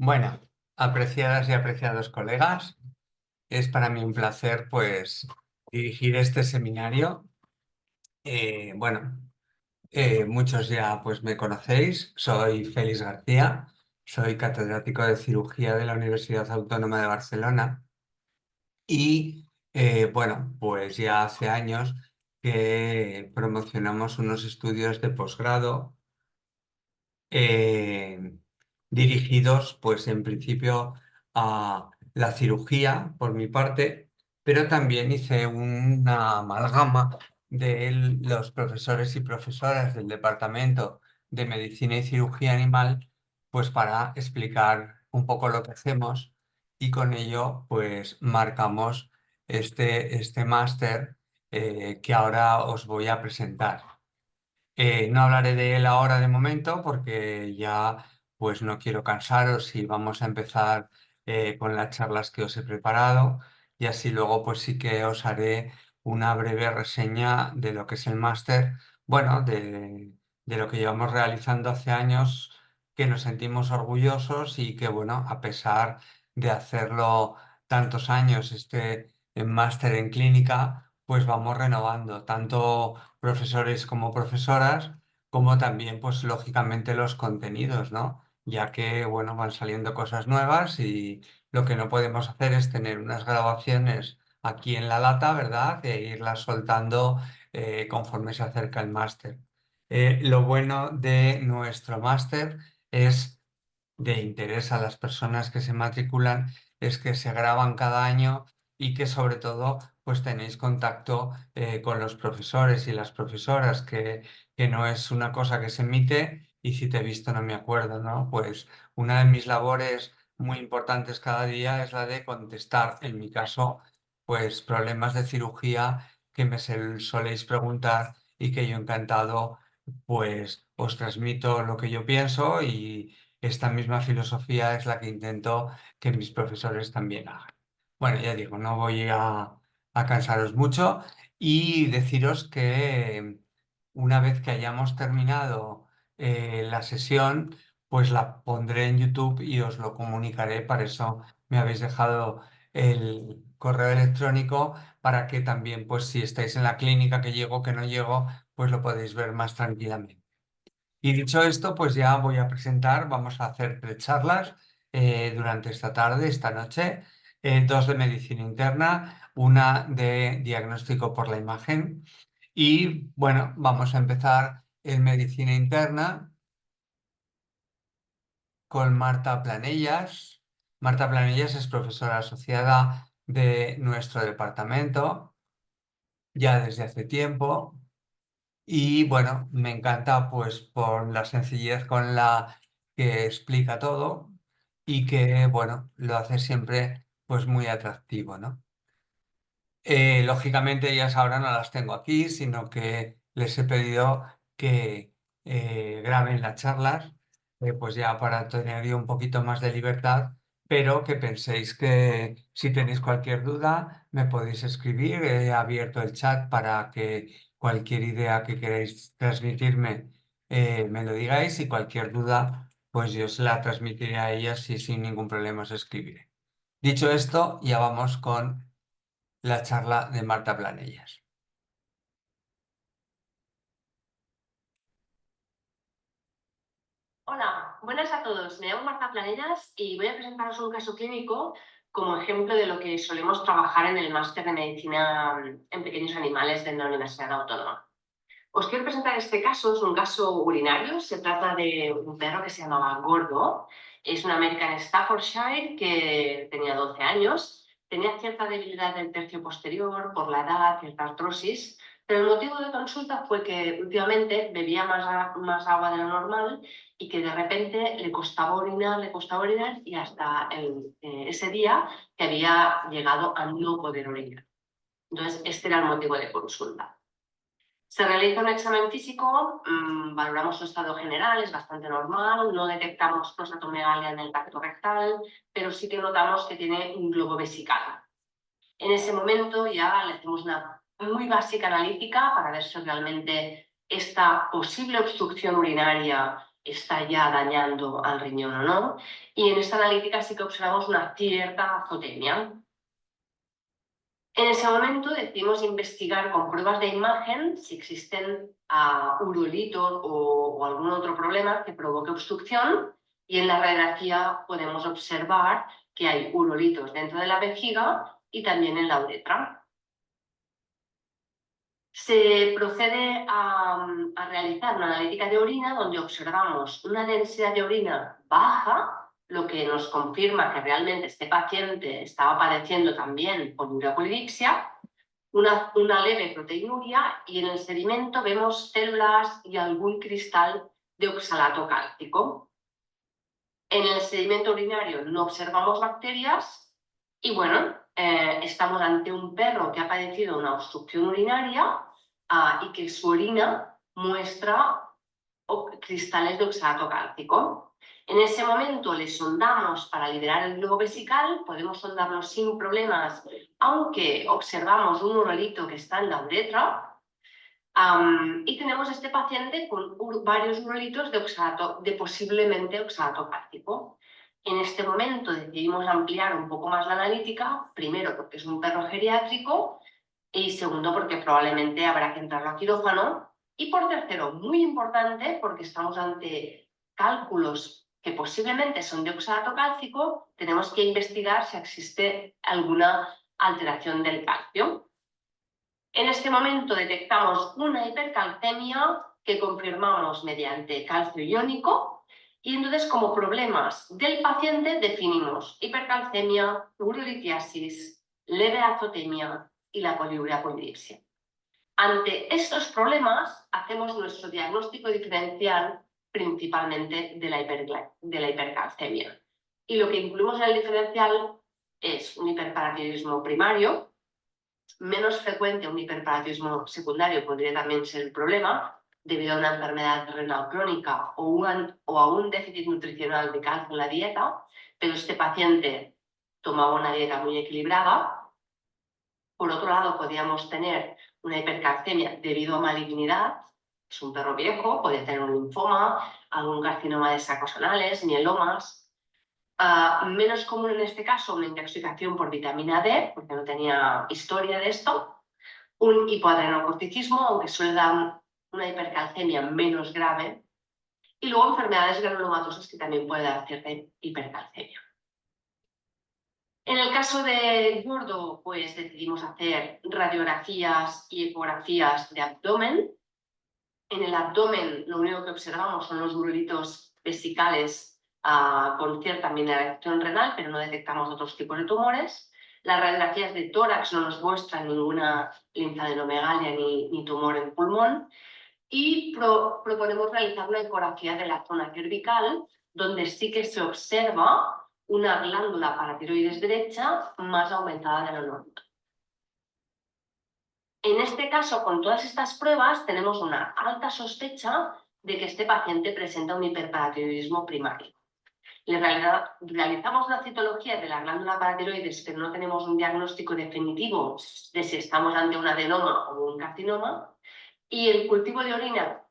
Bueno, apreciadas y apreciados colegas, es para mí un placer pues dirigir este seminario. Muchos ya pues me conocéis, soy Félix García, soy catedrático de cirugía de la Universidad Autónoma de Barcelona y pues ya hace años que promocionamos unos estudios de posgrado eh, dirigidos, pues en principio, a la cirugía, por mi parte, pero también hice una amalgama de los profesores y profesoras del Departamento de Medicina y Cirugía Animal, pues para explicar un poco lo que hacemos y con ello, pues marcamos este máster que ahora os voy a presentar. No hablaré de él ahora de momento porque ya pues no quiero cansaros y vamos a empezar con las charlas que os he preparado y así luego pues sí que os haré una breve reseña de lo que es el máster, bueno, de lo que llevamos realizando hace años, que nos sentimos orgullosos y que bueno, a pesar de hacerlo tantos años, máster en clínica, pues vamos renovando tanto profesores como profesoras, como también, pues lógicamente, los contenidos, ¿no? Ya que, bueno, van saliendo cosas nuevas y lo que no podemos hacer es tener unas grabaciones aquí en la lata, ¿verdad? E irlas soltando conforme se acerca el máster. Lo bueno de nuestro máster es de interés a las personas que se matriculan es que se graban cada año y que sobre todo pues tenéis contacto con los profesores y las profesoras, que no es una cosa que se emite y si te he visto no me acuerdo, ¿no? Pues una de mis labores muy importantes cada día es la de contestar, en mi caso, pues problemas de cirugía que soléis preguntar y que yo encantado pues os transmito lo que yo pienso y esta misma filosofía es la que intento que mis profesores también hagan. Bueno, ya digo, no voy a cansaros mucho y deciros que una vez que hayamos terminado la sesión, pues la pondré en YouTube y os lo comunicaré. Para eso me habéis dejado el correo electrónico para que también, pues si estáis en la clínica, que llego, que no llego, pues lo podéis ver más tranquilamente. Y dicho esto, pues ya voy a presentar, vamos a hacer 3 charlas durante esta tarde, esta noche, dos de medicina interna, una de diagnóstico por la imagen. Y bueno, vamos a empezar en medicina interna con Marta Planellas. Marta Planellas es profesora asociada de nuestro departamento ya desde hace tiempo. Y bueno, me encanta pues por la sencillez con la que explica todo y que bueno, lo hace siempre pues muy atractivo, ¿no? Lógicamente ellas ahora no las tengo aquí, sino que les he pedido que graben las charlas, pues ya para tener yo un poquito más de libertad, pero que penséis que si tenéis cualquier duda me podéis escribir. He abierto el chat para que cualquier idea que queráis transmitirme me lo digáis y cualquier duda pues yo se la transmitiré a ellas y sin ningún problema os escribiré. Dicho esto, ya vamos con la charla de Marta Planellas. Hola, buenas a todos. Me llamo Marta Planellas y voy a presentaros un caso clínico como ejemplo de lo que solemos trabajar en el máster de medicina en pequeños animales de la Universidad Autónoma. Os quiero presentar este caso, es un caso urinario. Se trata de un perro que se llamaba Gordo. Es un American Staffordshire que tenía 12 años. Tenía cierta debilidad del tercio posterior por la edad, cierta artrosis, pero el motivo de consulta fue que últimamente bebía más agua de lo normal y que de repente le costaba orinar y hasta ese día que había llegado a no poder orinar. Entonces, este era el motivo de consulta. Se realiza un examen físico, valoramos su estado general, es bastante normal, no detectamos prostatomegalia en el tracto rectal, pero sí que notamos que tiene un globo vesical. En ese momento ya le hacemos una muy básica analítica para ver si realmente esta posible obstrucción urinaria está ya dañando al riñón o no. Y en esta analítica sí que observamos una cierta azotemia. En ese momento decidimos investigar con pruebas de imagen si existen urolitos o algún otro problema que provoque obstrucción, y en la radiografía podemos observar que hay urolitos dentro de la vejiga y también en la uretra. Se procede a realizar una analítica de orina donde observamos una densidad de orina baja, lo que nos confirma que realmente este paciente estaba padeciendo también poliuria polidipsia, una leve proteinuria, y en el sedimento vemos células y algún cristal de oxalato cálcico. En el sedimento urinario no observamos bacterias y bueno, estamos ante un perro que ha padecido una obstrucción urinaria y que su orina muestra cristales de oxalato cálcico. En ese momento le sondamos para liberar el globo vesical, podemos sondarlo sin problemas, aunque observamos un urolito que está en la uretra. Y tenemos este paciente con varios urolitos de posiblemente oxalato cálcico. En este momento decidimos ampliar un poco más la analítica, primero porque es un perro geriátrico y segundo porque probablemente habrá que entrarlo a quirófano, y por tercero, muy importante, porque estamos ante cálculos que posiblemente son de oxalato cálcico, tenemos que investigar si existe alguna alteración del calcio. En este momento detectamos una hipercalcemia que confirmamos mediante calcio iónico, y entonces como problemas del paciente definimos hipercalcemia, urolitiasis, leve azotemia y la poliuria polidipsia. Ante estos problemas hacemos nuestro diagnóstico diferencial principalmente de la hipercalcemia. Y lo que incluimos en el diferencial es un hiperparatiroidismo primario, menos frecuente un hiperparatiroidismo secundario podría también ser el problema, debido a una enfermedad renal crónica o a un déficit nutricional de calcio en la dieta, pero este paciente tomaba una dieta muy equilibrada. Por otro lado, podríamos tener una hipercalcemia debido a malignidad, es un perro viejo, puede tener un linfoma, algún carcinoma de sacos anales, mielomas. Menos común en este caso una intoxicación por vitamina D, porque no tenía historia de esto, un hipoadrenocorticismo, aunque suele dar una hipercalcemia menos grave, y luego enfermedades granulomatosas que también puede dar cierta hipercalcemia. En el caso de gordo, pues decidimos hacer radiografías y ecografías de abdomen. En el abdomen lo único que observamos son los urolitos vesicales con cierta mineralización renal, pero no detectamos otros tipos de tumores. Las radiografías de tórax no nos muestran ninguna linfadenomegalia ni tumor en pulmón. Y proponemos realizar una ecografía de la zona cervical, donde sí que se observa una glándula paratiroides derecha más aumentada de lo normal. En este caso, con todas estas pruebas, tenemos una alta sospecha de que este paciente presenta un hiperparatiroidismo primario. Realizamos una citología de la glándula paratiroides, pero no tenemos un diagnóstico definitivo de si estamos ante un adenoma o un carcinoma. Y el cultivo de orina,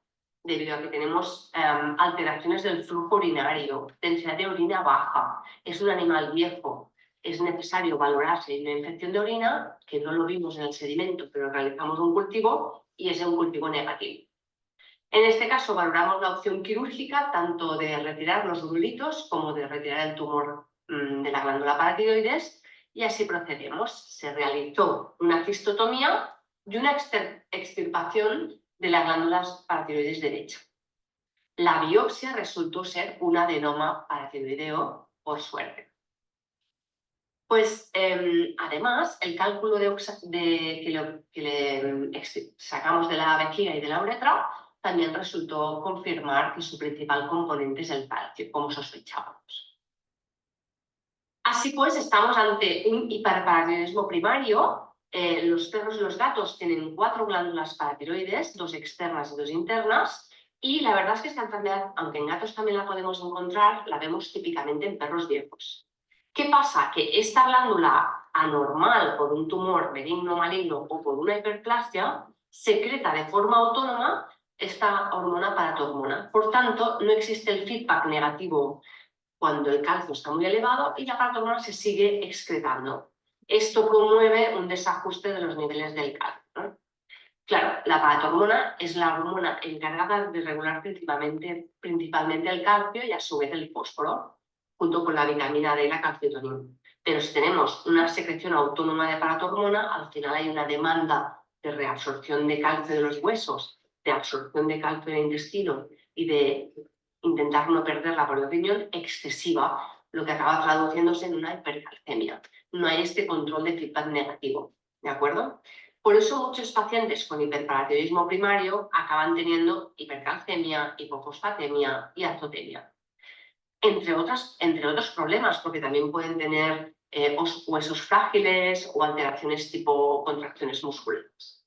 debido a que tenemos alteraciones del flujo urinario, densidad de orina baja, es un animal viejo, es necesario valorar si hay una infección de orina, que no lo vimos en el sedimento, pero realizamos un cultivo y es un cultivo negativo. En este caso valoramos la opción quirúrgica tanto de retirar los urolitos como de retirar el tumor de la glándula paratiroides, y así procedemos. Se realizó una cistotomía y una extirpación de las glándulas paratiroides derecha. La biopsia resultó ser un adenoma paratiroideo, por suerte. Pues además, el cálculo que le sacamos de la vejiga y de la uretra también resultó confirmar que su principal componente es el calcio, como sospechábamos. Así pues, estamos ante un hiperparatiroidismo primario. Los perros y los gatos tienen 4 glándulas paratiroides, 2 externas y 2 internas, y la verdad es que esta enfermedad, aunque en gatos también la podemos encontrar, la vemos típicamente en perros viejos. ¿Qué pasa? Que esta glándula anormal por un tumor benigno, maligno o por una hiperplasia secreta de forma autónoma esta hormona paratormona. Por tanto, no existe el feedback negativo cuando el calcio está muy elevado y la paratormona se sigue excretando. Esto promueve un desajuste de los niveles del calcio, ¿no? Claro, la paratormona es la hormona encargada de regular principalmente el calcio y a su vez el fósforo, junto con la vitamina D y la calcitonina. Pero si tenemos una secreción autónoma de paratormona, al final hay una demanda de reabsorción de calcio de los huesos, de absorción de calcio del intestino y de intentar no perderla por el riñón excesiva, lo que acaba traduciéndose en una hipercalcemia. No hay este control de feedback negativo, ¿de acuerdo? Por eso muchos pacientes con hiperparatiroidismo primario acaban teniendo hipercalcemia, hipofosfatemia y azotemia. Entre otros problemas, porque también pueden tener huesos frágiles o alteraciones tipo contracciones musculares.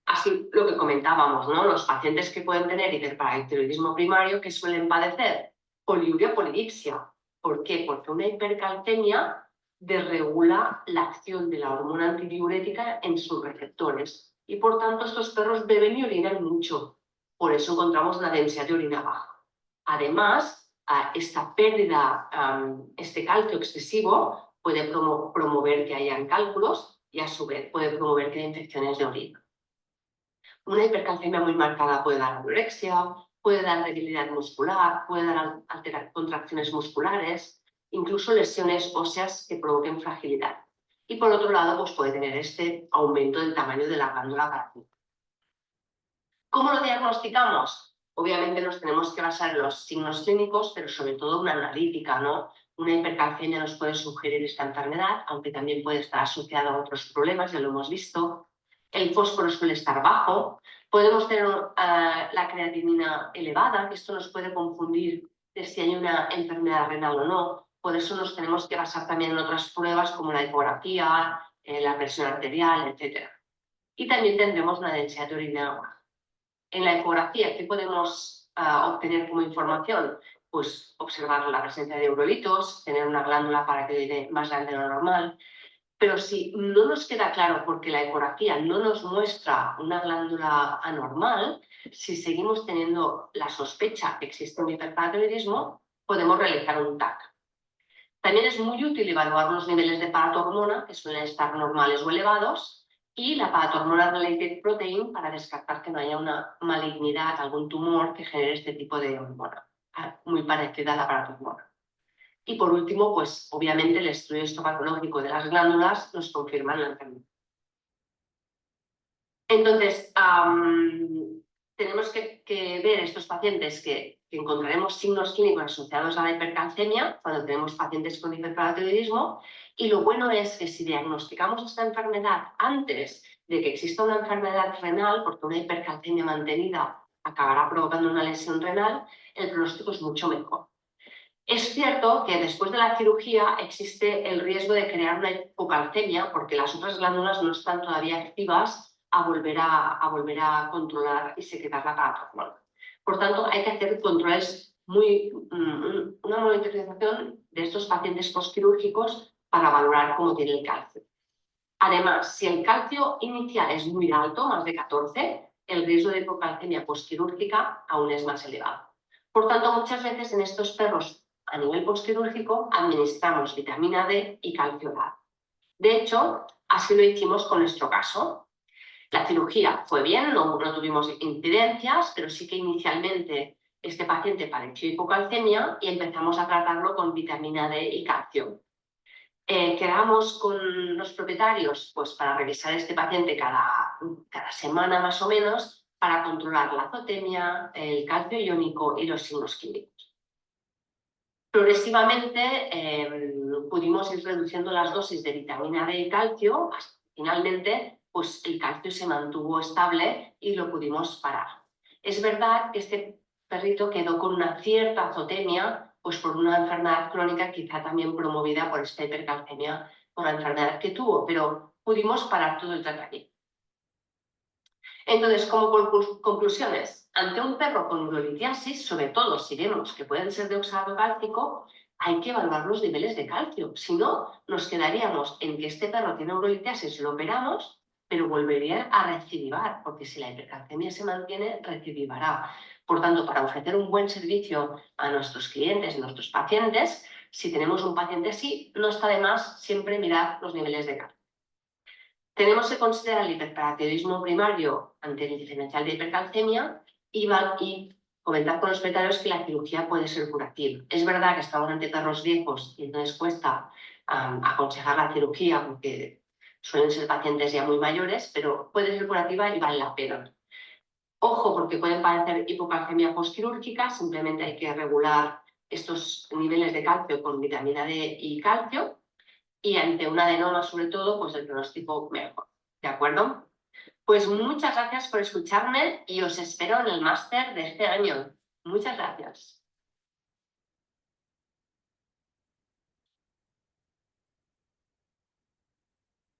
Así lo que comentábamos, ¿no? Los pacientes que pueden tener hiperparatiroidismo primario, que suelen padecer poliuria polidipsia. ¿Por qué? Porque una hipercalcemia desregula la acción de la hormona antidiurética en sus receptores y por tanto estos perros beben y orinan mucho. Por eso encontramos una densidad de orina baja. Además, esta pérdida, este calcio excesivo puede promover que hayan cálculos y a su vez puede promover que haya infecciones de orina. Una hipercalcemia muy marcada puede dar anorexia, puede dar debilidad muscular, puede dar contracciones musculares, incluso lesiones óseas que provoquen fragilidad. Y por otro lado, pues puede tener este aumento del tamaño de la glándula parático. ¿Cómo lo diagnosticamos? Obviamente nos tenemos que basar en los signos clínicos, pero sobre todo una analítica, ¿no? Una hipercalcemia nos puede sugerir esta enfermedad, aunque también puede estar asociada a otros problemas, ya lo hemos visto. El fósforo suele estar bajo. Podemos tener la creatinina elevada, que esto nos puede confundir de si hay una enfermedad renal o no. Por eso nos tenemos que basar también en otras pruebas como la ecografía, la presión arterial, etc. Y también tendremos una densidad de orina baja. En la ecografía, ¿qué podemos obtener como información? Pues observar la presencia de eurolitos, tener una glándula paratiroide más grande de lo normal. Pero si no nos queda claro porque la ecografía no nos muestra una glándula anormal, si seguimos teniendo la sospecha que existe un hiperparatiroidismo, podemos realizar un TAC. También es muy útil evaluar los niveles de paratormona, que suelen estar normales o elevados, y la paratormona related protein para descartar que no haya una malignidad, algún tumor que genere este tipo de hormona, muy parecida a la paratormona. Y por último, pues obviamente el estudio histopatológico de las glándulas nos confirma la enfermedad. Entonces, tenemos que ver estos pacientes que encontraremos signos clínicos asociados a la hipercalcemia cuando tenemos pacientes con hiperparatiroidismo, y lo bueno es que si diagnosticamos esta enfermedad antes de que exista una enfermedad renal, porque una hipercalcemia mantenida acabará provocando una lesión renal, el pronóstico es mucho mejor. Es cierto que después de la cirugía existe el riesgo de crear una hipocalcemia porque las otras glándulas no están todavía activas a volver a controlar y secretar la paratormona. Por tanto, hay que hacer controles una monitorización de estos pacientes postquirúrgicos para valorar cómo tiene el calcio. Además, si el calcio inicial es muy alto, más de 14, el riesgo de hipocalcemia postquirúrgica aún es más elevado. Por tanto, muchas veces en estos perros a nivel postquirúrgico administramos vitamina D y calcio oral. De hecho, así lo hicimos con nuestro caso. La cirugía fue bien, no tuvimos incidencias, pero sí que inicialmente este paciente padeció hipocalcemia y empezamos a tratarlo con vitamina D y calcio. Quedamos con los propietarios pues, para revisar a este paciente cada semana más o menos para controlar la azotemia, el calcio iónico y los signos clínicos. Progresivamente pudimos ir reduciendo las dosis de vitamina D y calcio, hasta que finalmente pues, el calcio se mantuvo estable y lo pudimos parar. Es verdad que este perrito quedó con una cierta azotemia, pues por una enfermedad crónica quizá también promovida por esta hipercalcemia, por la enfermedad que tuvo, pero pudimos parar todo el tratamiento. Entonces, como conclusiones, ante un perro con urolitiasis, sobre todo si vemos que pueden ser de oxalato cálcico, hay que evaluar los niveles de calcio. Si no, nos quedaríamos en que este perro tiene urolitiasis, lo operamos, pero volvería a recidivar, porque si la hipercalcemia se mantiene, recidivará. Por tanto, para ofrecer un buen servicio a nuestros clientes y nuestros pacientes, si tenemos un paciente así, no está de más siempre mirar los niveles de calcio. Tenemos que considerar el hiperparatiroidismo primario ante el diferencial de hipercalcemia y comentar con los veterinarios que la cirugía puede ser curativa. Es verdad que estamos ante perros viejos y entonces cuesta aconsejar la cirugía porque suelen ser pacientes ya muy mayores, pero puede ser curativa y vale la pena. Ojo, porque pueden padecer hipocalcemia postquirúrgica, simplemente hay que regular estos niveles de calcio con vitamina D y calcio, y ante un adenoma sobre todo, pues el pronóstico mejor. ¿De acuerdo? Pues muchas gracias por escucharme y os espero en el máster de este año. Muchas gracias.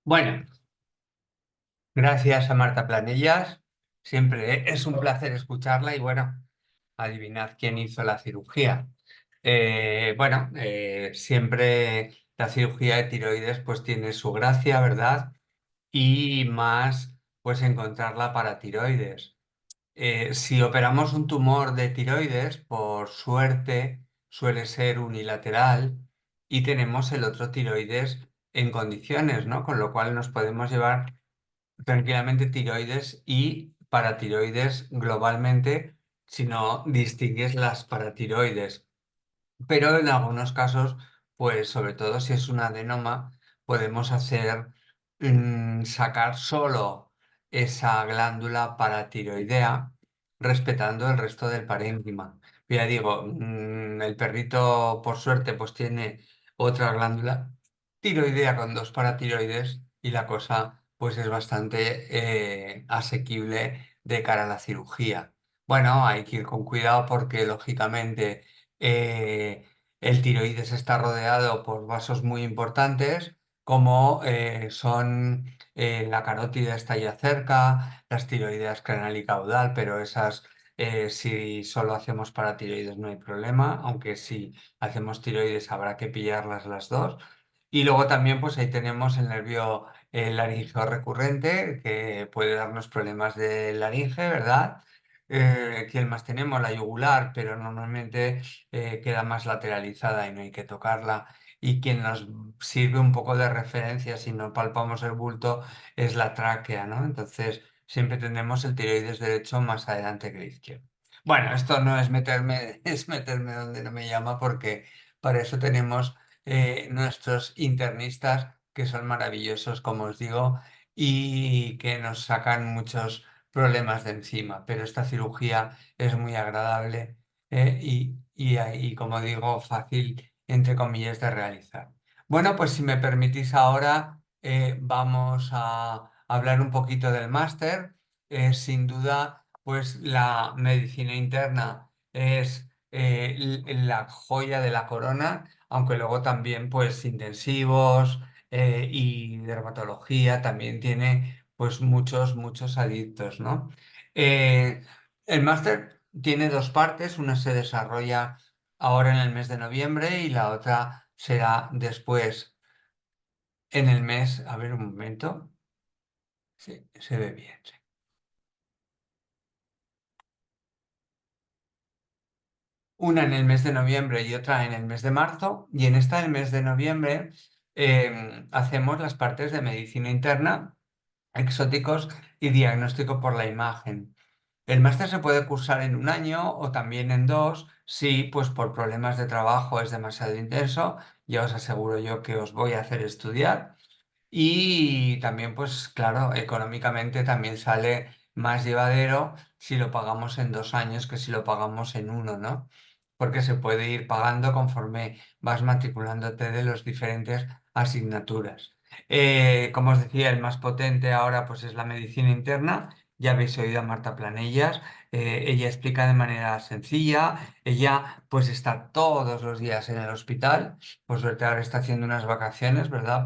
Bueno, gracias a Marta Planellas. Siempre es un placer escucharla y bueno, adivinad quién hizo la cirugía. Siempre la cirugía de tiroides pues tiene su gracia, ¿verdad? Y más pues encontrar la paratiroides. Si operamos un tumor de tiroides, por suerte suele ser unilateral y tenemos el otro tiroides en condiciones, ¿no? Con lo cual nos podemos llevar tranquilamente tiroides y paratiroides globalmente si no distingues las paratiroides. Pero en algunos casos, pues sobre todo si es un adenoma, podemos hacer sacar solo esa glándula paratiroidea, respetando el resto del parénquima. Ya digo, el perrito, por suerte, pues tiene otra glándula tiroidea con dos paratiroides y la cosa, pues es bastante asequible de cara a la cirugía. Bueno, hay que ir con cuidado porque, lógicamente, el tiroides está rodeado por vasos muy importantes, como son la carótida está ya cerca, las tiroideas craneal y caudal, pero esas, si solo hacemos paratiroides no hay problema, aunque si hacemos tiroides habrá que pillarlas las dos. Y luego también, pues ahí tenemos el nervio laríngeo recurrente, que puede darnos problemas de laringe, ¿verdad? ¿Quién más tenemos? La yugular, pero normalmente queda más lateralizada y no hay que tocarla. Y quien nos sirve un poco de referencia si no palpamos el bulto es la tráquea, ¿no? Entonces siempre tendremos el tiroides derecho más adelante que el izquierdo. Bueno, esto no es meterme, es meterme donde no me llama porque para eso tenemos nuestros internistas que son maravillosos, como os digo, y que nos sacan muchos problemas de encima. Pero esta cirugía es muy agradable y, como digo, fácil, entre comillas, de realizar. Bueno, pues si me permitís ahora, vamos a hablar un poquito del máster. Sin duda, pues la medicina interna es la joya de la corona, aunque luego también, pues, intensivos y dermatología también tiene, pues, muchos adictos, ¿no? Eh, el máster tiene dos partes, una se desarrolla ahora en el mes de noviembre y la otra será después en el mes, a ver un momento, sí, se ve bien, sí. Una en el mes de noviembre y otra en el mes de marzo, y en esta del mes de noviembre hacemos las partes de medicina interna, exóticos y diagnóstico por la imagen. El máster se puede cursar en un año o también en dos, si pues por problemas de trabajo es demasiado intenso, ya os aseguro yo que os voy a hacer estudiar. Y también, pues claro, económicamente también sale más llevadero si lo pagamos en 2 años que si lo pagamos en uno, ¿no? Porque se puede ir pagando conforme vas matriculándote de las diferentes asignaturas. Como os decía, el más potente ahora pues es la medicina interna. Ya habéis oído a Marta Planellas. Ella explica de manera sencilla. Ella pues está todos los días en el hospital. Por suerte ahora está haciendo unas vacaciones, ¿verdad?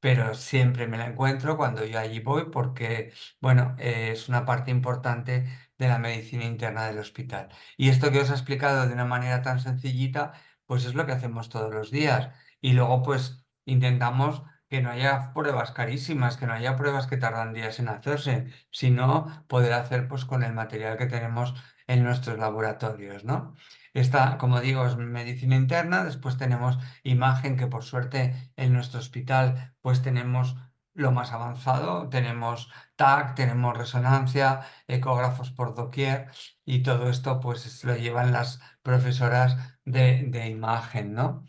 Pero siempre me la encuentro cuando yo allí voy porque, bueno, es una parte importante de la medicina interna del hospital. Y esto que os he explicado de una manera tan sencillita, pues es lo que hacemos todos los días. Y luego, pues, intentamos que no haya pruebas carísimas, que no haya pruebas que tardan días en hacerse, sino poder hacer pues con el material que tenemos en nuestros laboratorios, ¿no? Esta, como digo, es medicina interna, después tenemos imagen, que por suerte en nuestro hospital pues tenemos lo más avanzado, tenemos TAC, tenemos resonancia, ecógrafos por doquier, y todo esto pues lo llevan las profesoras de imagen, ¿no?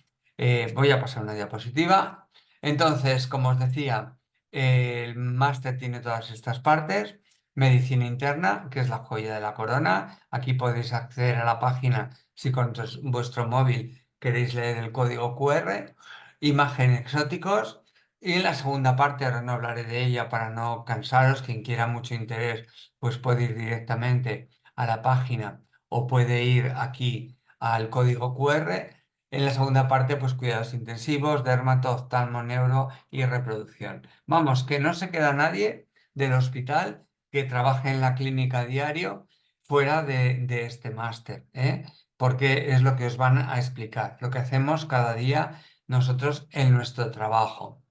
Voy a pasar una diapositiva. Entonces, como os decía, el máster tiene todas estas partes. Medicina interna, que es la joya de la corona. Aquí podéis acceder a la página si con vuestro móvil queréis leer el código QR. Imagen exóticos. Y en la segunda parte, ahora no hablaré de ella para no cansaros, quien quiera mucho interés, pues puede ir directamente a la página o puede ir aquí al código QR. En la segunda parte, pues cuidados intensivos, dermato, oftalmo, neuro y reproducción. Vamos, que no se queda nadie del hospital que trabaje en la clínica a diario fuera de este máster, ¿eh? Porque es lo que os van a explicar, lo que hacemos cada día nosotros en nuestro trabajo.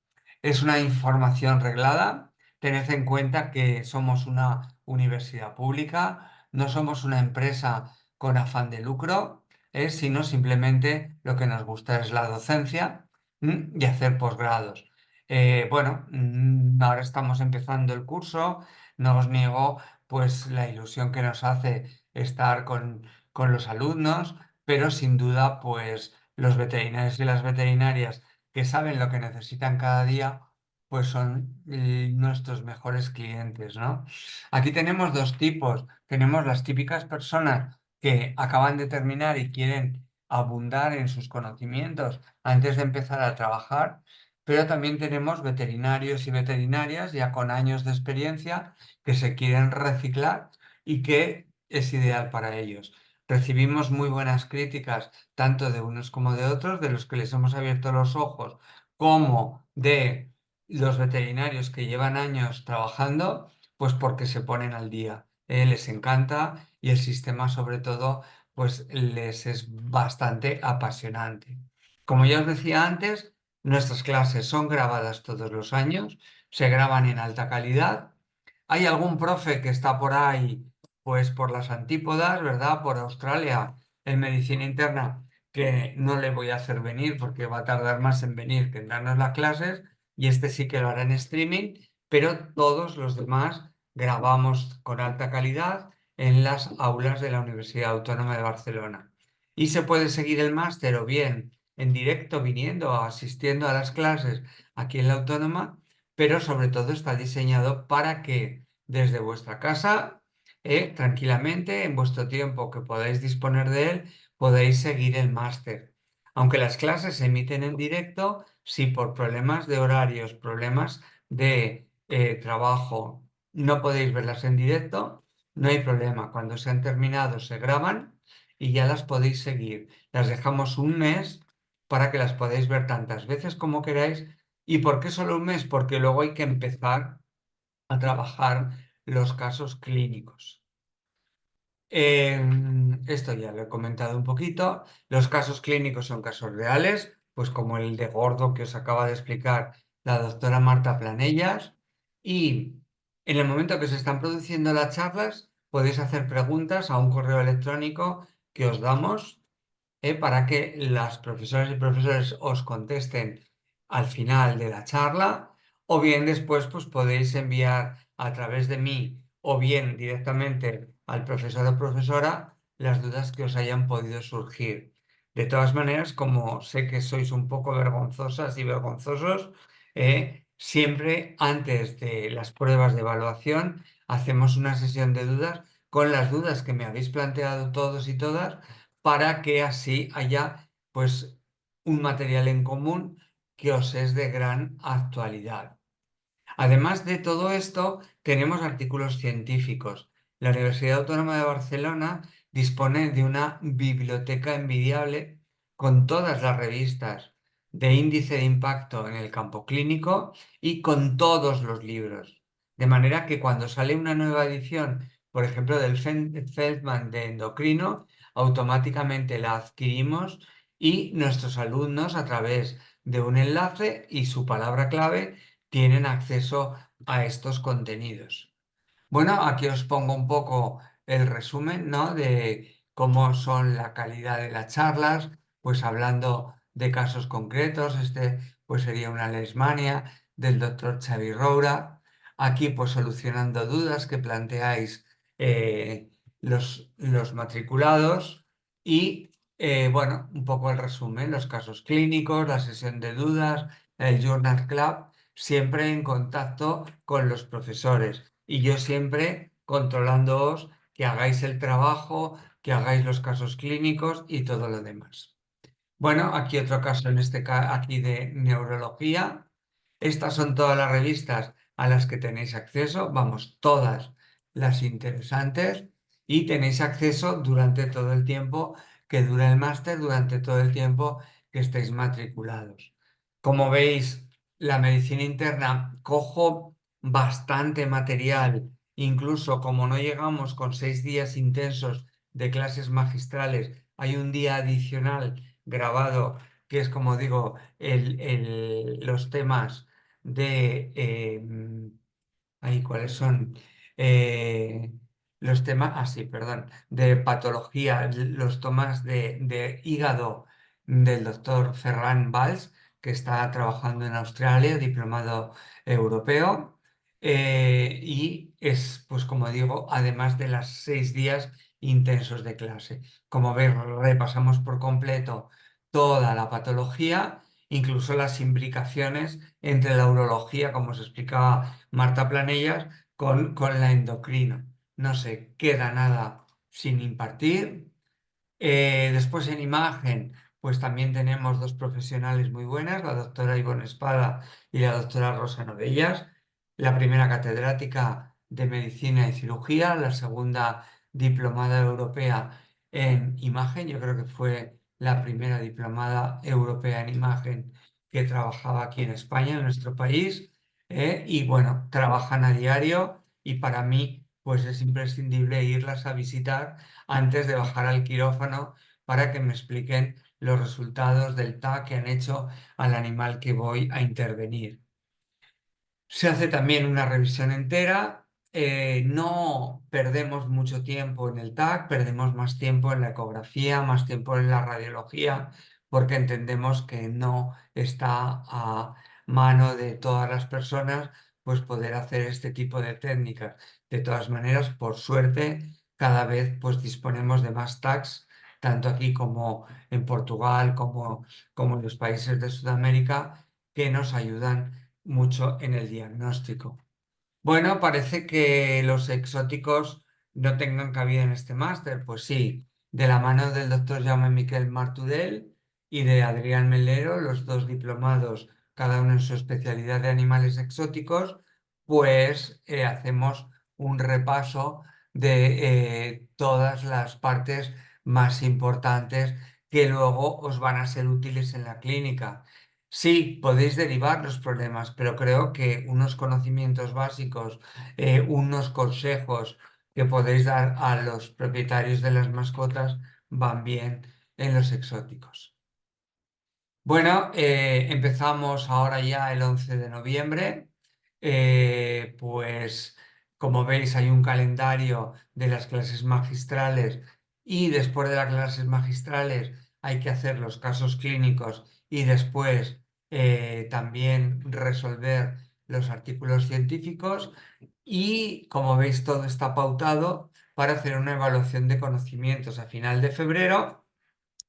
Es una información reglada. Tened en cuenta que somos una universidad pública, no somos una empresa con afán de lucro, sino simplemente lo que nos gusta es la docencia, y hacer posgrados. Bueno, ahora estamos empezando el curso, no os niego pues la ilusión que nos hace estar con los alumnos, pero sin duda pues los veterinarios y las veterinarias que saben lo que necesitan cada día, pues son nuestros mejores clientes, ¿no? Aquí tenemos dos tipos. Tenemos las típicas personas que acaban de terminar y quieren abundar en sus conocimientos antes de empezar a trabajar, pero también tenemos veterinarios y veterinarias ya con años de experiencia que se quieren reciclar y que es ideal para ellos. Recibimos muy buenas críticas tanto de unos como de otros, de los que les hemos abierto los ojos, como de los veterinarios que llevan años trabajando, pues porque se ponen al día. Les encanta y el sistema sobre todo pues les es bastante apasionante. Como ya os decía antes, nuestras clases son grabadas todos los años, se graban en alta calidad. Hay algún profe que está por ahí, pues por las antípodas, ¿verdad? Por Australia, en medicina interna, que no le voy a hacer venir porque va a tardar más en venir que en darnos las clases, y este sí que lo hará en streaming, pero todos los demás grabamos con alta calidad en las aulas de la Universidad Autónoma de Barcelona. Y se puede seguir el máster o bien en directo viniendo o asistiendo a las clases aquí en la Autónoma, pero sobre todo está diseñado para que desde vuestra casa, tranquilamente, en vuestro tiempo que podáis disponer de él, podáis seguir el máster. Aunque las clases se emiten en directo, si por problemas de horarios, problemas de trabajo, no podéis verlas en directo, no hay problema. Cuando se han terminado, se graban y ya las podéis seguir. Las dejamos un mes para que las podáis ver tantas veces como queráis. ¿Y por qué solo un mes? Porque luego hay que empezar a trabajar los casos clínicos. Esto ya lo he comentado un poquito. Los casos clínicos son casos reales, pues como el de Gordo que os acaba de explicar la doctora Marta Planellas. Y en el momento que se están produciendo las charlas, podéis hacer preguntas a un correo electrónico que os damos, para que las profesoras y profesores os contesten al final de la charla, o bien después pues podéis enviar a través de mí o bien directamente al profesor o profesora las dudas que os hayan podido surgir. De todas maneras, como sé que sois un poco vergonzosas y vergonzosos, siempre antes de las pruebas de evaluación hacemos una sesión de dudas con las dudas que me habéis planteado todos y todas, para que así haya pues un material en común que os es de gran actualidad. Además de todo esto, tenemos artículos científicos. La Universidad Autónoma de Barcelona dispone de una biblioteca envidiable con todas las revistas de índice de impacto en el campo clínico y con todos los libros. De manera que cuando sale una nueva edición, por ejemplo, del Feldman de endocrino, automáticamente la adquirimos y nuestros alumnos, a través de un enlace y su palabra clave tienen acceso a estos contenidos. Bueno, aquí os pongo un poco el resumen, ¿no? De cómo son la calidad de las charlas, pues hablando de casos concretos, este pues sería una lesmania del doctor Xavi Roura. Aquí pues solucionando dudas que planteáis los matriculados y bueno, un poco el resumen, los casos clínicos, la sesión de dudas, el Journal Club, siempre en contacto con los profesores y yo siempre controlándoos que hagáis el trabajo, que hagáis los casos clínicos y todo lo demás. Bueno, aquí otro caso en este caso aquí de neurología. Estas son todas las revistas a las que tenéis acceso, vamos, todas las interesantes y tenéis acceso durante todo el tiempo que dura el máster, durante todo el tiempo que estéis matriculados. Como veis, la medicina interna cojo bastante material, incluso como no llegamos con 6 días intensos de clases magistrales, hay un día adicional grabado que es, como digo, los temas de ahí, ¿cuáles son? Eh, los temas, sí, perdón, de patología, los temas de hígado del doctor Ferran Valls, que está trabajando en Australia, diplomado europeo, y es, pues como digo, además de las 6 días intensos de clase. Como veis, repasamos por completo toda la patología, incluso las implicaciones entre la urología, como os explicaba Marta Planellas, con la endocrina. No se queda nada sin impartir. Después en imagen, pues también tenemos dos profesionales muy buenas, la doctora Ivonne Espada y la doctora Rosa Novellas, la primera catedrática de Medicina y Cirugía, la segunda diplomada europea en imagen, yo creo que fue la primera diplomada europea en imagen que trabajaba aquí en España, en nuestro país, y bueno, trabajan a diario y para mí pues es imprescindible irlas a visitar antes de bajar al quirófano para que me expliquen los resultados del TAC que han hecho al animal que voy a intervenir. Se hace también una revisión entera. No perdemos mucho tiempo en el TAC, perdemos más tiempo en la ecografía, más tiempo en la radiología, porque entendemos que no está a mano de todas las personas pues poder hacer este tipo de técnicas. De todas maneras, por suerte, cada vez pues disponemos de más TACs, tanto aquí como en Portugal, como en los países de Sudamérica, que nos ayudan mucho en el diagnóstico. Bueno, parece que los exóticos no tengan cabida en este máster. Pues sí, de la mano del doctor Jaume Miquel Martudel y de Adrián Melero, los dos diplomados, cada uno en su especialidad de animales exóticos, pues hacemos un repaso de todas las partes más importantes que luego os van a ser útiles en la clínica. Sí, podéis derivar los problemas, pero creo que unos conocimientos básicos, unos consejos que podéis dar a los propietarios de las mascotas van bien en los exóticos. Bueno, empezamos ahora ya el 11 de noviembre. Pues como veis hay un calendario de las clases magistrales y después de las clases magistrales hay que hacer los casos clínicos y después también resolver los artículos científicos y como veis todo está pautado para hacer una evaluación de conocimientos a final de febrero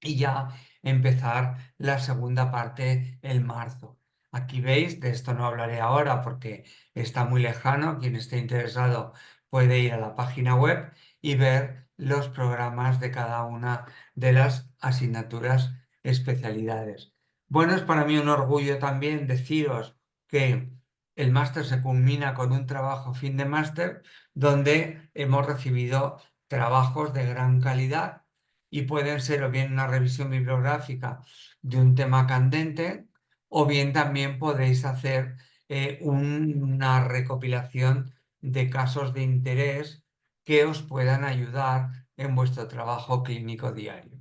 y ya empezar la segunda parte el marzo. Aquí veis, de esto no hablaré ahora porque está muy lejano. Quien esté interesado puede ir a la página web y ver los programas de cada una de las asignaturas especialidades. Bueno, es para mí un orgullo también deciros que el máster se culmina con un trabajo fin de máster donde hemos recibido trabajos de gran calidad y pueden ser o bien una revisión bibliográfica de un tema candente o bien también podéis hacer una recopilación de casos de interés que os puedan ayudar en vuestro trabajo clínico diario.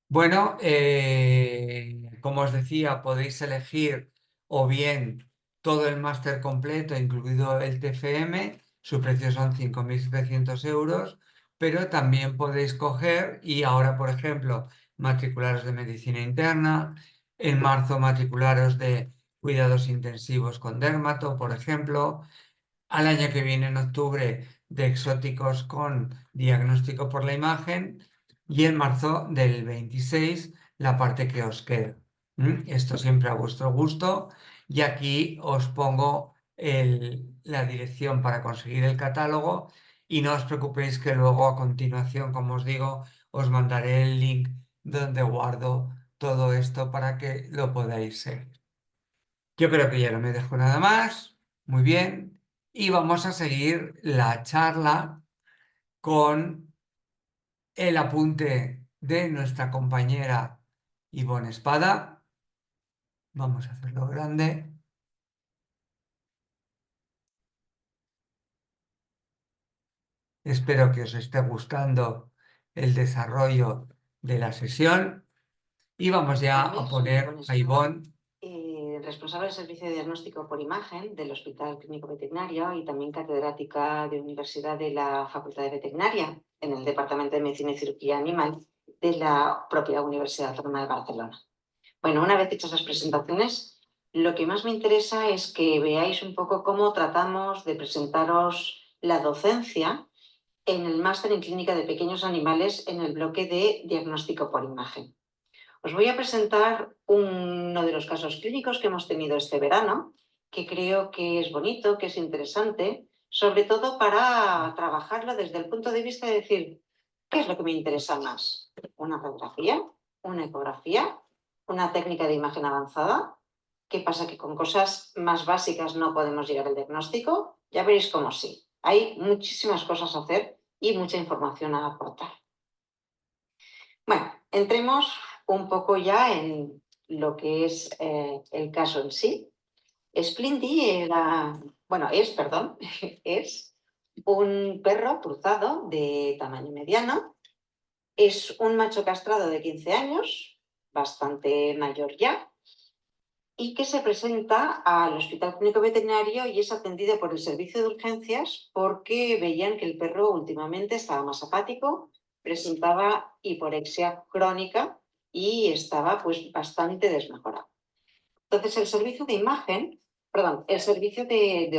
Bueno, Como os decía, podéis elegir o bien todo el máster completo, incluido el TFM, su precio son 5.700 euros, pero también podéis coger y ahora, por ejemplo, matricularos de medicina interna, en marzo matricularos de cuidados intensivos con dermato, por ejemplo, al año que viene, en octubre, de exóticos con diagnóstico por la imagen y en marzo del 26 la parte que os queda. Esto siempre a vuestro gusto y aquí os pongo la dirección para conseguir el catálogo y no os preocupéis que luego a continuación, como os digo, os mandaré el link donde guardo todo esto para que lo podáis seguir. Yo creo que ya no me dejo nada más. Muy bien. Y vamos a seguir la charla con el apunte de nuestra compañera Ivonne Espada. Vamos a hacerlo grande. Espero que os esté gustando el desarrollo de la sesión. Y vamos ya a poner a Ivonne. Responsable del Servicio de Diagnóstico por Imagen del Hospital Clínico Veterinario y también catedrática de Universidad de la Facultad de Veterinaria en el Departamento de Medicina y Cirugía Animal de la propia Universidad Autónoma de Barcelona. Bueno, una vez hechas las presentaciones, lo que más me interesa es que veáis un poco cómo tratamos de presentaros la docencia en el máster en clínica de pequeños animales en el bloque de diagnóstico por imagen. Os voy a presentar uno de los casos clínicos que hemos tenido este verano, que creo que es bonito, que es interesante, sobre todo para trabajarlo desde el punto de vista de decir, ¿qué es lo que me interesa más? ¿Una radiografía? ¿Una ecografía? ¿Una técnica de imagen avanzada? ¿Qué pasa? ¿Que con cosas más básicas no podemos llegar al diagnóstico? Ya veréis cómo sí. Hay muchísimas cosas a hacer y mucha información a aportar. Bueno, entremos un poco ya en lo que es el caso en sí. Splinty es un perro cruzado de tamaño mediano. Es un macho castrado de 15 años, bastante mayor ya, y que se presenta al Hospital Clínico Veterinario y es atendido por el servicio de urgencias porque veían que el perro últimamente estaba más apático, presentaba hiporexia crónica y estaba pues bastante desmejorado. Entonces el servicio de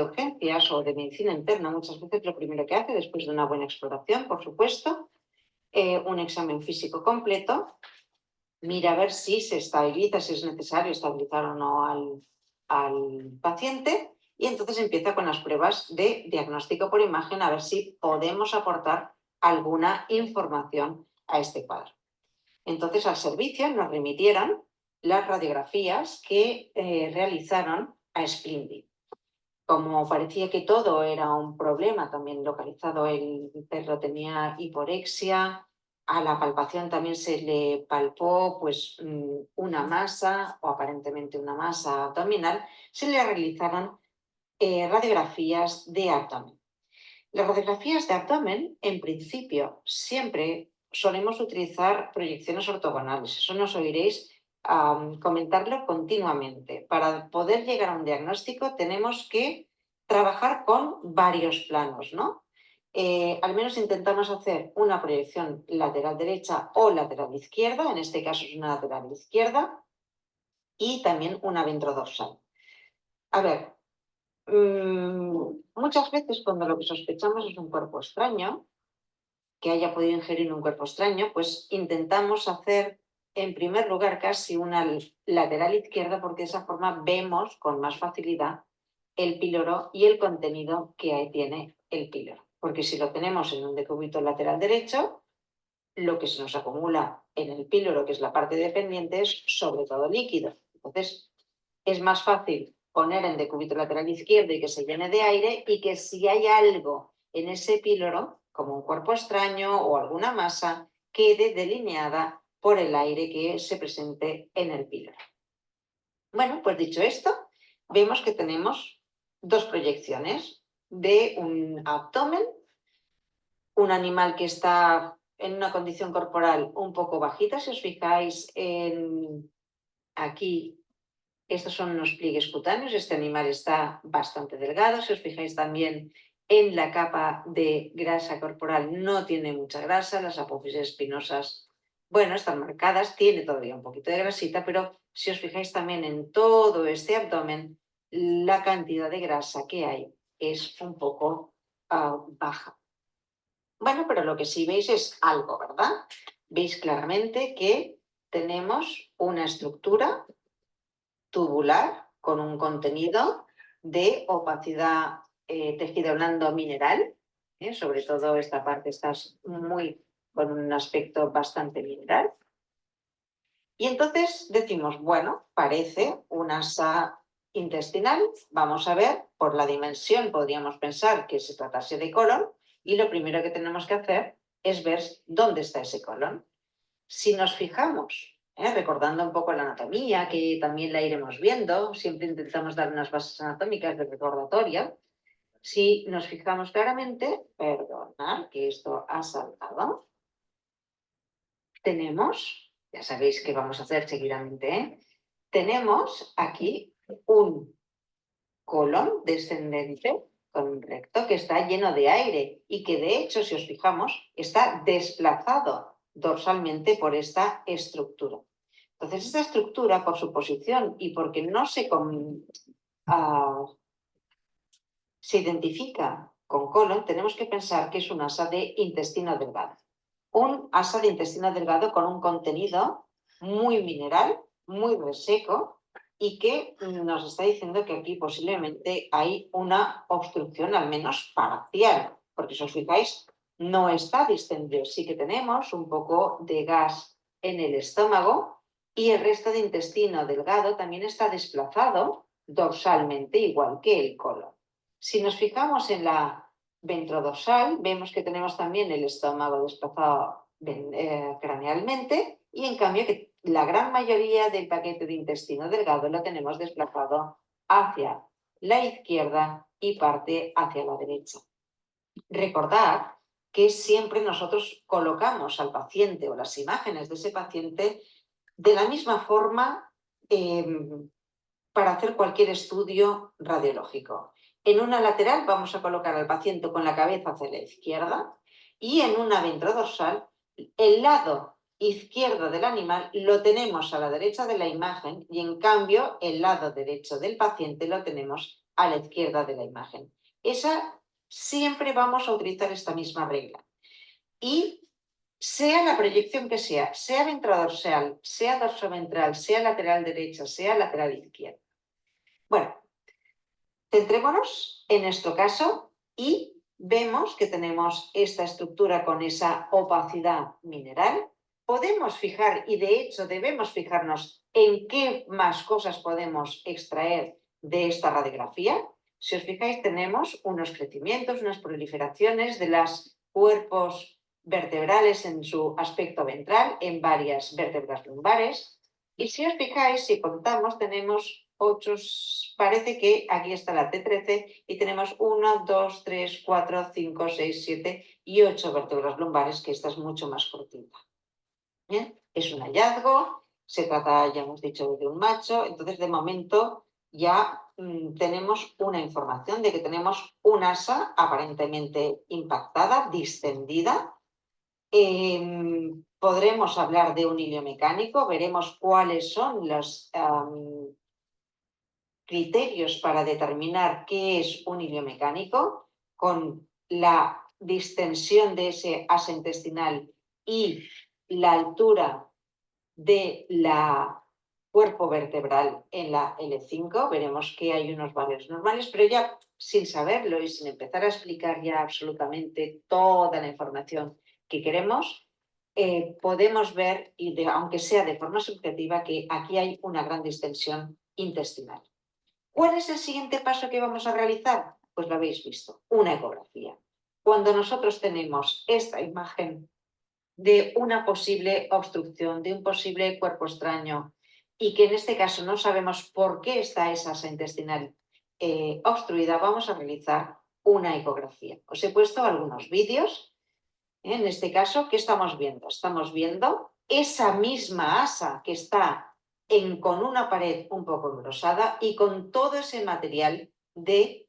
urgencias o de medicina interna muchas veces lo primero que hace después de una buena exploración, por supuesto, un examen físico completo, mira a ver si se estabiliza, si es necesario estabilizar o no al paciente y entonces empieza con las pruebas de diagnóstico por imagen a ver si podemos aportar alguna información a este cuadro. Entonces al servicio nos remitieron las radiografías que realizaron a Splindy. Como parecía que todo era un problema también localizado, el perro tenía hiporexia, a la palpación también se le palpó pues, una masa o aparentemente una masa abdominal, se le realizaron radiografías de abdomen. Las radiografías de abdomen, en principio, siempre solemos utilizar proyecciones ortogonales. Eso nos oiréis comentarlo continuamente. Para poder llegar a un diagnóstico tenemos que trabajar con varios planos, ¿no? Al menos intentamos hacer una proyección lateral derecha o lateral izquierda, en este caso es una lateral izquierda, y también una ventrodorsal. A ver, muchas veces cuando lo que sospechamos es un cuerpo extraño, que haya podido ingerir un cuerpo extraño, pues intentamos hacer en primer lugar casi una lateral izquierda porque de esa forma vemos con más facilidad el píloro y el contenido que tiene el píloro. Porque si lo tenemos en un decúbito lateral derecho, lo que se nos acumula en el píloro, que es la parte dependiente, es sobre todo líquido. Entonces, es más fácil poner en decúbito lateral izquierdo y que se llene de aire y que si hay algo en ese píloro, como un cuerpo extraño o alguna masa, quede delineada por el aire que se presente en el píloro. Bueno, pues dicho esto, vemos que tenemos dos proyecciones de un abdomen, un animal que está en una condición corporal un poco bajita, si os fijáis en aquí, estos son unos pliegues cutáneos, este animal está bastante delgado, si os fijáis también en la capa de grasa corporal no tiene mucha grasa, las apófisis espinosas, bueno, están marcadas, tiene todavía un poquito de grasita, pero si os fijáis también en todo este abdomen, la cantidad de grasa que hay es un poco baja. Bueno, pero lo que sí veis es algo, ¿verdad? Veis claramente que tenemos una estructura tubular con un contenido de opacidad tejido blando mineral, sobre todo esta parte está con un aspecto bastante mineral. Y entonces decimos, bueno, parece una asa intestinal, vamos a ver, por la dimensión podríamos pensar que se tratase de colon y lo primero que tenemos que hacer es ver dónde está ese colon. Si nos fijamos, recordando un poco la anatomía, que también la iremos viendo, siempre intentamos dar unas bases anatómicas de recordatoria, si nos fijamos claramente, perdonad que esto ha saltado, tenemos, ya sabéis qué vamos a hacer seguidamente, tenemos aquí un colon descendente con un recto que está lleno de aire y que de hecho, si os fijamos, está desplazado dorsalmente por esta estructura. Entonces, esta estructura, por su posición y porque no se identifica con colon, tenemos que pensar que es un asa de intestino delgado. Un asa de intestino delgado con un contenido muy mineral, muy reseco, y que nos está diciendo que aquí posiblemente hay una obstrucción, al menos parcial, porque si os fijáis, no está distendido. Sí que tenemos un poco de gas en el estómago y el resto de intestino delgado también está desplazado dorsalmente, igual que el colon. Si nos fijamos en la ventrodorsal, vemos que tenemos también el estómago desplazado cranealmente y en cambio que la gran mayoría del paquete de intestino delgado lo tenemos desplazado hacia la izquierda y parte hacia la derecha. Recordad que siempre nosotros colocamos al paciente o las imágenes de ese paciente de la misma forma para hacer cualquier estudio radiológico. En una lateral vamos a colocar al paciente con la cabeza hacia la izquierda y en una ventrodorsal el lado izquierdo del animal lo tenemos a la derecha de la imagen y en cambio el lado derecho del paciente lo tenemos a la izquierda de la imagen. Siempre vamos a utilizar esta misma regla. Y sea la proyección que sea ventrodorsal, sea dorsoventral, sea lateral derecha, sea lateral izquierda. Bueno, centrémonos en nuestro caso y vemos que tenemos esta estructura con esa opacidad mineral. Podemos fijar, y de hecho debemos fijarnos en qué más cosas podemos extraer de esta radiografía. Si os fijáis, tenemos unos crecimientos, unas proliferaciones de los cuerpos vertebrales en su aspecto ventral, en varias vértebras lumbares. Y si os fijáis, si contamos, tenemos 8, parece que aquí está la T13 y tenemos 1, 2, 3, 4, 5, 6, 7 y 8 vértebras lumbares, que esta es mucho más cortita. ¿Bien? Es un hallazgo, se trata, ya hemos dicho, de un macho, entonces de momento ya tenemos una información de que tenemos un asa aparentemente impactada, distendida. Podremos hablar de un hilio mecánico, veremos cuáles son los criterios para determinar qué es un hilio mecánico, con la distensión de ese asa intestinal y la altura de la cuerpo vertebral en la L5, veremos que hay unos valores normales, pero ya sin saberlo y sin empezar a explicar ya absolutamente toda la información que queremos, podemos ver, aunque sea de forma subjetiva, que aquí hay una gran distensión intestinal. ¿Cuál es el siguiente paso que vamos a realizar? Pues lo habéis visto, una ecografía. Cuando nosotros tenemos esta imagen de una posible obstrucción, de un posible cuerpo extraño, y que en este caso no sabemos por qué está esa asa intestinal obstruida, vamos a realizar una ecografía. Os he puesto algunos vídeos. En este caso, ¿qué estamos viendo? Estamos viendo esa misma asa que está con una pared un poco engrosada y con todo ese material que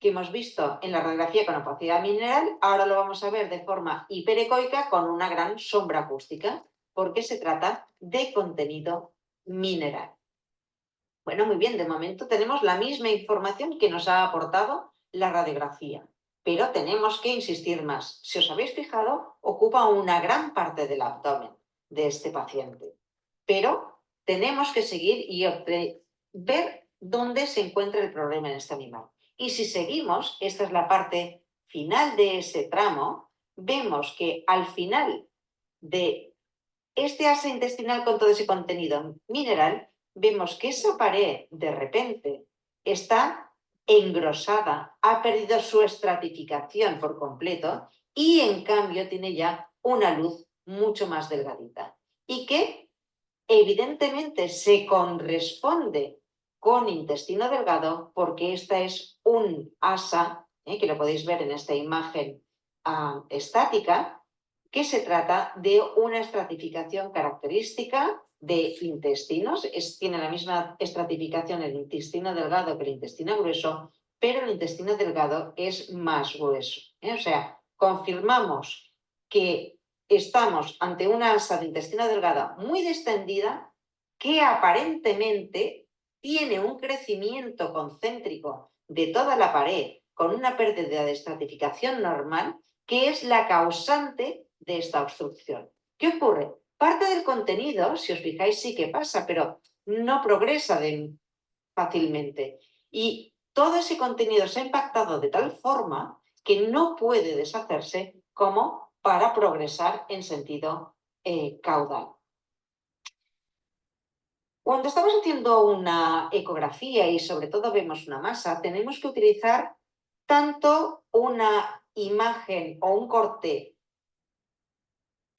hemos visto en la radiografía con opacidad mineral, ahora lo vamos a ver de forma hiperecoica con una gran sombra acústica, porque se trata de contenido mineral. Bueno, muy bien, de momento tenemos la misma información que nos ha aportado la radiografía, pero tenemos que insistir más. Si os habéis fijado, ocupa una gran parte del abdomen de este paciente, pero tenemos que seguir y ver dónde se encuentra el problema en este animal. Y si seguimos, esta es la parte final de ese tramo, vemos que al final de este asa intestinal con todo ese contenido mineral, vemos que esa pared de repente está engrosada, ha perdido su estratificación por completo y en cambio tiene ya una luz mucho más delgadita y que evidentemente se corresponde con intestino delgado porque esta es un asa, que lo podéis ver en esta imagen estática, que se trata de una estratificación característica de intestinos, tiene la misma estratificación el intestino delgado que el intestino grueso, pero el intestino delgado es más grueso. O sea, confirmamos que estamos ante una asa de intestino delgado muy distendida que aparentemente tiene un crecimiento concéntrico de toda la pared con una pérdida de estratificación normal que es la causante de esta obstrucción. ¿Qué ocurre? Parte del contenido, si os fijáis, sí que pasa, pero no progresa fácilmente. Y todo ese contenido se ha impactado de tal forma que no puede deshacerse como para progresar en sentido caudal. Cuando estamos haciendo una ecografía y sobre todo vemos una masa, tenemos que utilizar tanto una imagen o un corte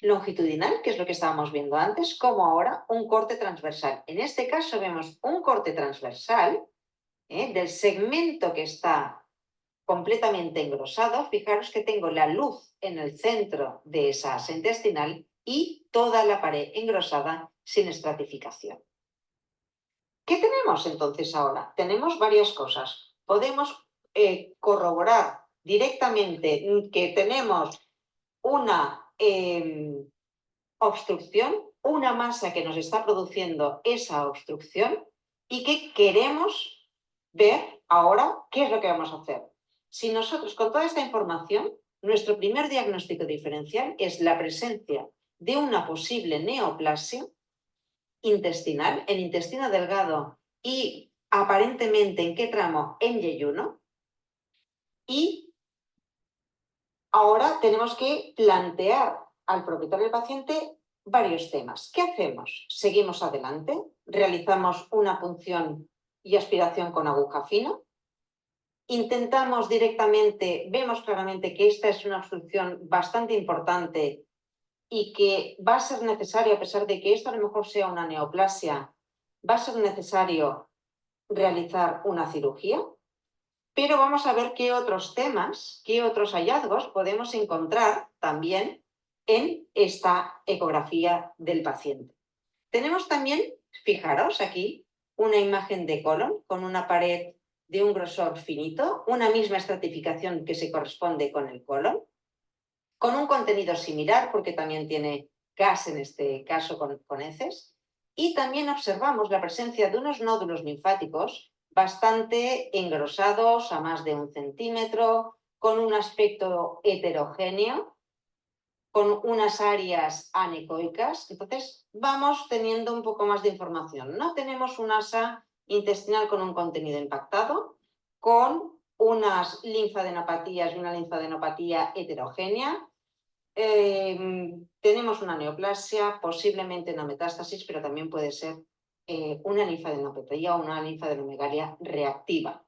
longitudinal, que es lo que estábamos viendo antes, como ahora un corte transversal. En este caso vemos un corte transversal del segmento que está completamente engrosado. Fijaros que tengo la luz en el centro de esa asa intestinal y toda la pared engrosada sin estratificación. ¿Qué tenemos entonces ahora? Tenemos varias cosas. Podemos corroborar directamente que tenemos una obstrucción, una masa que nos está produciendo esa obstrucción y que queremos ver ahora qué es lo que vamos a hacer. Si nosotros con toda esta información, nuestro primer diagnóstico diferencial es la presencia de una posible neoplasia intestinal, en intestino delgado y aparentemente en qué tramo, en yeyuno. Y ahora tenemos que plantear al propietario del paciente varios temas. ¿Qué hacemos? ¿Seguimos adelante? ¿Realizamos una punción y aspiración con aguja fina? Intentamos directamente, vemos claramente que esta es una obstrucción bastante importante y que va a ser necesario, a pesar de que esto a lo mejor sea una neoplasia, va a ser necesario realizar una cirugía, pero vamos a ver qué otros temas, qué otros hallazgos podemos encontrar también en esta ecografía del paciente. Tenemos también, fijaros aquí, una imagen de colon con una pared de un grosor finito, una misma estratificación que se corresponde con el colon, con un contenido similar, porque también tiene gas en este caso con heces, y también observamos la presencia de unos nódulos linfáticos bastante engrosados, a más de 1 centímetro, con un aspecto heterogéneo, con unas áreas anecoicas. Entonces vamos teniendo un poco más de información. No tenemos un asa intestinal con un contenido impactado, con unas linfadenopatías y una linfadenopatía heterogénea. Tenemos una neoplasia, posiblemente una metástasis, pero también puede ser una linfadenopatía o una linfadenomegalia reactiva.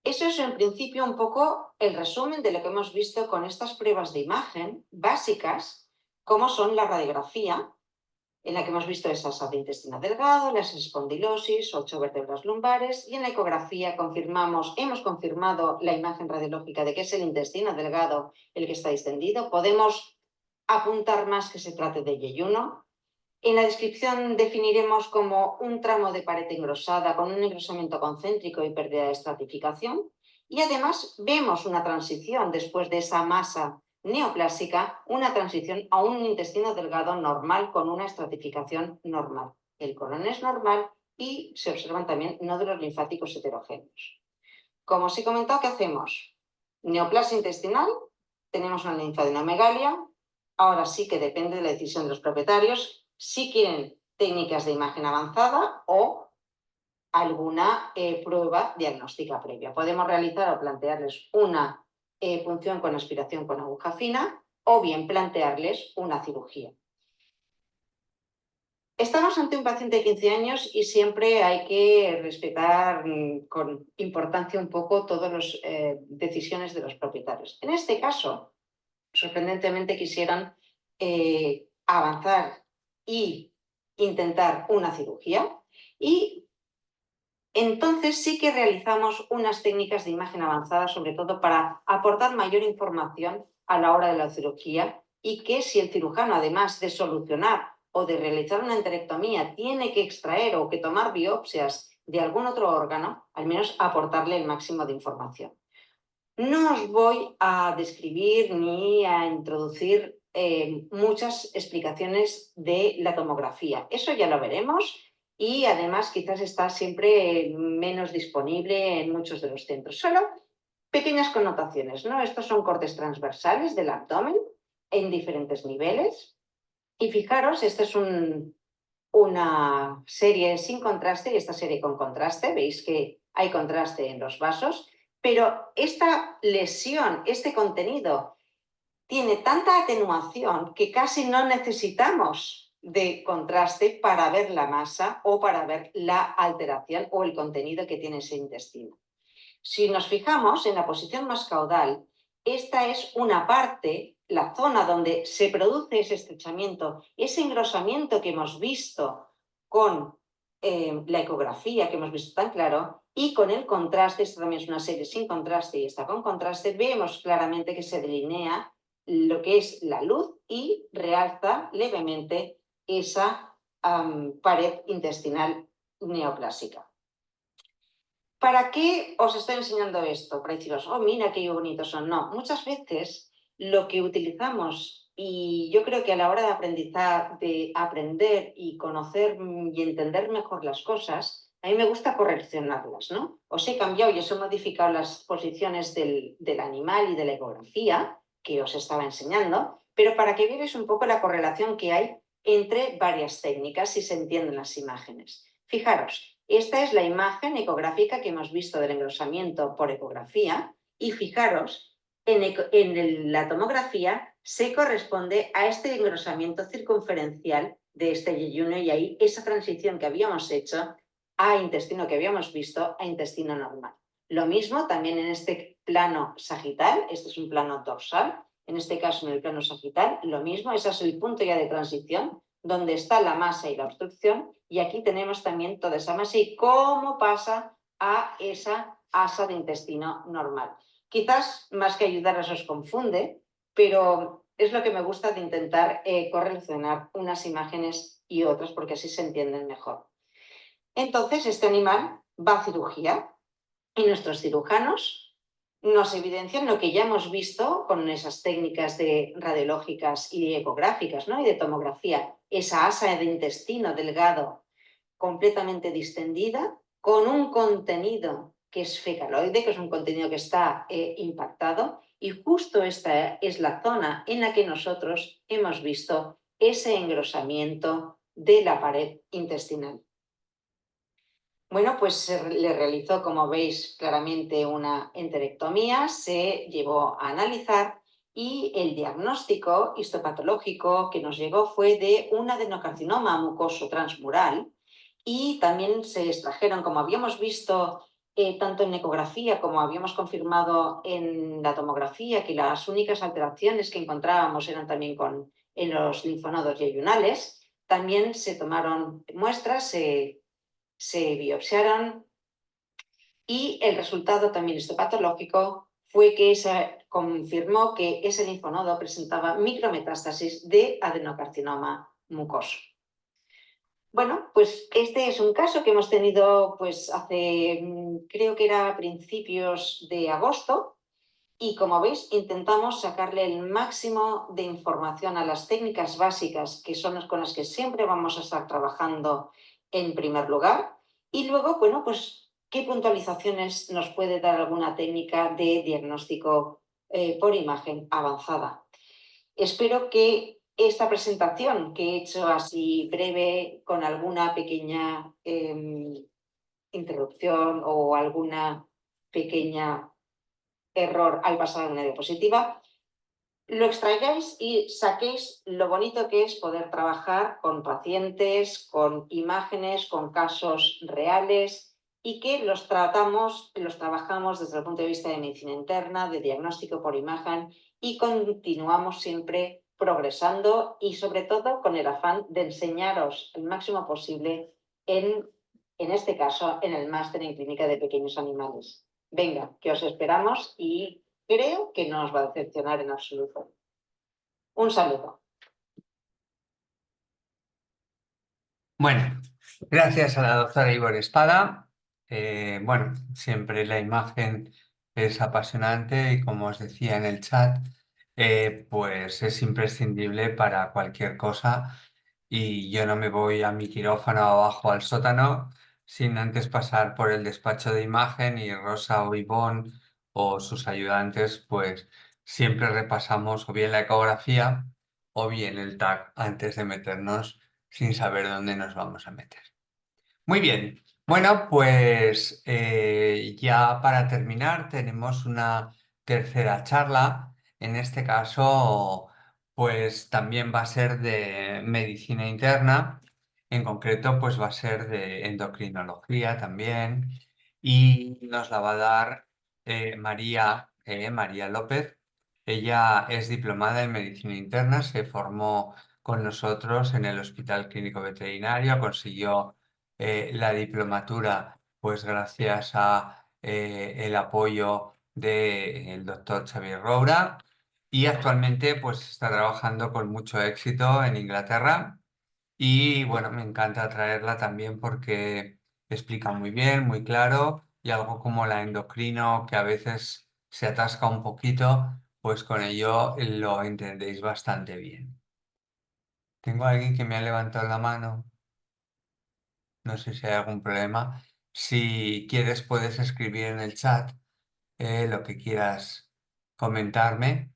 Eso es en principio un poco el resumen de lo que hemos visto con estas pruebas de imagen básicas, como son la radiografía, en la que hemos visto esa asa de intestino delgado, las espondilosis, 8 vértebras lumbares, y en la ecografía hemos confirmado la imagen radiológica de que es el intestino delgado el que está distendido. Podemos apuntar más que se trate de yeyuno. En la descripción definiremos como un tramo de pared engrosada con un engrosamiento concéntrico y pérdida de estratificación. Y además vemos una transición después de esa masa neoplásica, una transición a un intestino delgado normal con una estratificación normal. El colon es normal y se observan también nódulos linfáticos heterogéneos. Como os he comentado, ¿qué hacemos? Neoplasia intestinal, tenemos una linfadenomegalia. Ahora sí que depende de la decisión de los propietarios si quieren técnicas de imagen avanzada o alguna prueba diagnóstica previa. Podemos realizar o plantearles una punción con aspiración con aguja fina o bien plantearles una cirugía. Estamos ante un paciente de 15 años y siempre hay que respetar con importancia un poco todas las decisiones de los propietarios. En este caso, sorprendentemente quisieran avanzar y intentar una cirugía y entonces sí que realizamos unas técnicas de imagen avanzada, sobre todo para aportar mayor información a la hora de la cirugía y que si el cirujano, además de solucionar o de realizar una enterectomía, tiene que extraer o que tomar biopsias de algún otro órgano, al menos aportarle el máximo de información. No os voy a describir ni a introducir muchas explicaciones de la tomografía. Eso ya lo veremos y además quizás está siempre menos disponible en muchos de los centros. Solo pequeñas connotaciones, ¿no? Estos son cortes transversales del abdomen en diferentes niveles. Y fijaros, esta es una serie sin contraste y esta serie con contraste. Veis que hay contraste en los vasos. Pero esta lesión, este contenido, tiene tanta atenuación que casi no necesitamos de contraste para ver la masa o para ver la alteración o el contenido que tiene ese intestino. Si nos fijamos en la posición más caudal, esta es una parte, la zona donde se produce ese estrechamiento, ese engrosamiento que hemos visto con la ecografía, que hemos visto tan claro, y con el contraste. Esta también es una serie sin contraste y esta con contraste, vemos claramente que se delinea lo que es la luz y realza levemente esa pared intestinal neoplásica. ¿Para qué os estoy enseñando esto? Para deciros, oh, mira qué bonitos son. No, muchas veces lo que utilizamos, y yo creo que a la hora de aprender y conocer y entender mejor las cosas, a mí me gusta correccionarlas, ¿no? Os he cambiado y os he modificado las posiciones del animal y de la ecografía que os estaba enseñando, pero para que veáis un poco la correlación que hay entre varias técnicas y se entienden las imágenes. Fijaros, esta es la imagen ecográfica que hemos visto del engrosamiento por ecografía y fijaros, en la tomografía se corresponde a este engrosamiento circunferencial de este yeyuno y ahí esa transición que habíamos hecho a intestino que habíamos visto a intestino normal. Lo mismo también en este plano sagital, este es un plano dorsal, en este caso en el plano sagital, lo mismo, ese es el punto ya de transición donde está la masa y la obstrucción, y aquí tenemos también toda esa masa y cómo pasa a esa asa de intestino normal. Quizás más que ayudaros os confunde, pero es lo que me gusta de intentar correlacionar unas imágenes y otras porque así se entienden mejor. Entonces, este animal va a cirugía y nuestros cirujanos nos evidencian lo que ya hemos visto con esas técnicas radiológicas y ecográficas, ¿no? Y de tomografía, esa asa de intestino delgado completamente distendida, con un contenido que es fecaloide, que es un contenido que está impactado, y justo esta es la zona en la que nosotros hemos visto ese engrosamiento de la pared intestinal. Bueno, pues se le realizó, como veis claramente, una enterectomía, se llevó a analizar y el diagnóstico histopatológico que nos llegó fue de un adenocarcinoma mucoso transmural y también se extrajeron, como habíamos visto tanto en ecografía como habíamos confirmado en la tomografía, que las únicas alteraciones que encontrábamos eran también en los linfonodos yeyunales. También se tomaron muestras, se biopsiaron y el resultado también histopatológico fue que se confirmó que ese linfonodo presentaba micrometástasis de adenocarcinoma mucoso. Bueno, pues este es un caso que hemos tenido pues hace, creo que era a principios de agosto, y como veis intentamos sacarle el máximo de información a las técnicas básicas, que son las con las que siempre vamos a estar trabajando en primer lugar, y luego, bueno, pues qué puntualizaciones nos puede dar alguna técnica de diagnóstico por imagen avanzada. Espero que esta presentación que he hecho así breve, con alguna pequeña interrupción o alguna pequeña error al pasar a una diapositiva, lo extraigáis y saquéis lo bonito que es poder trabajar con pacientes, con imágenes, con casos reales, y que los trabajamos desde el punto de vista de medicina interna, de diagnóstico por imagen, y continuamos siempre progresando y sobre todo con el afán de enseñaros el máximo posible en este caso, en el máster en clínica de pequeños animales. Venga, que os esperamos y creo que no os va a decepcionar en absoluto. Un saludo. Bueno, gracias a la doctora Ivor Espada. Bueno, siempre la imagen es apasionante y como os decía en el chat, pues es imprescindible para cualquier cosa y yo no me voy a mi quirófano abajo al sótano sin antes pasar por el despacho de imagen y Rosa o Ivonne o sus ayudantes, pues siempre repasamos o bien la ecografía o bien el TAC antes de meternos sin saber dónde nos vamos a meter. Muy bien, bueno, pues ya para terminar tenemos una tercera charla. En este caso, pues también va a ser de medicina interna. En concreto, pues va a ser de endocrinología también. Y nos la va a dar María López. Ella es diplomada en medicina interna, se formó con nosotros en el Hospital Clínico Veterinario, consiguió la diplomatura, pues gracias a el apoyo del doctor Xavier Roura, y actualmente pues está trabajando con mucho éxito en Inglaterra y bueno, me encanta traerla también porque explica muy bien, muy claro, y algo como la endocrino que a veces se atasca un poquito, pues con ello lo entendéis bastante bien. Tengo a alguien que me ha levantado la mano. No sé si hay algún problema. Si quieres, puedes escribir en el chat lo que quieras comentarme.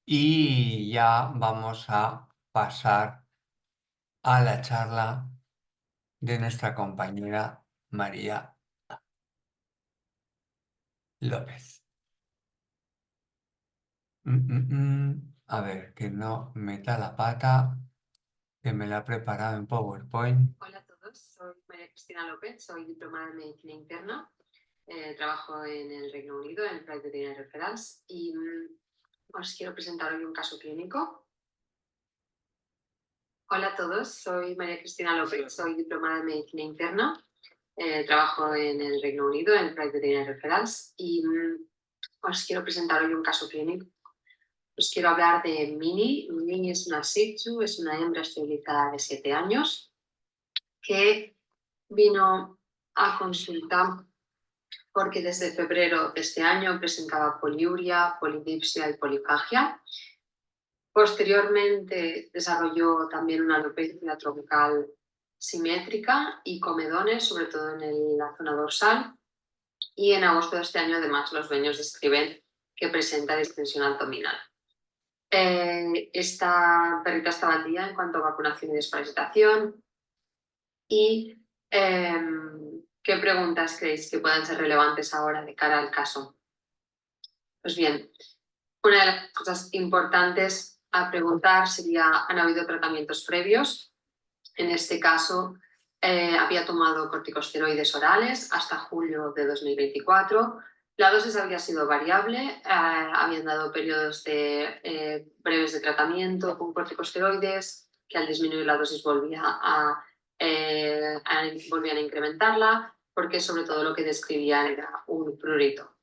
Y ya vamos a pasar a la charla de nuestra compañera María López. A ver, que no meta la pata, que me la he preparado en PowerPoint. Hola a todos, soy María Cristina López, soy diplomada en medicina interna, trabajo en el Reino Unido en Private Veterinary Referrals y os quiero presentar hoy un caso clínico. Hola a todos, soy María Cristina López, soy diplomada en medicina interna, trabajo en el Reino Unido en Private Veterinary Referrals y os quiero presentar hoy un caso clínico. Os quiero hablar de Mini. Mini es una Shih Tzu, es una hembra esterilizada de 7 años que vino a consulta porque desde febrero de este año presentaba poliuria, polidipsia y polifagia. Posteriormente desarrolló también una alopecia troncal simétrica y comedones, sobre todo en la zona dorsal. Y en agosto de este año, además, los dueños describen que presenta distensión abdominal. Esta perrita estaba al día en cuanto a vacunación y desparasitación. Y ¿qué preguntas creéis que puedan ser relevantes ahora de cara al caso? Pues bien, una de las cosas importantes a preguntar sería, ¿han habido tratamientos previos? En este caso, había tomado corticosteroides orales hasta julio de 2024. La dosis había sido variable, habían dado periodos breves de tratamiento con corticosteroides, que al disminuir la dosis volvían a incrementarla, porque sobre todo lo que describían era un prurito.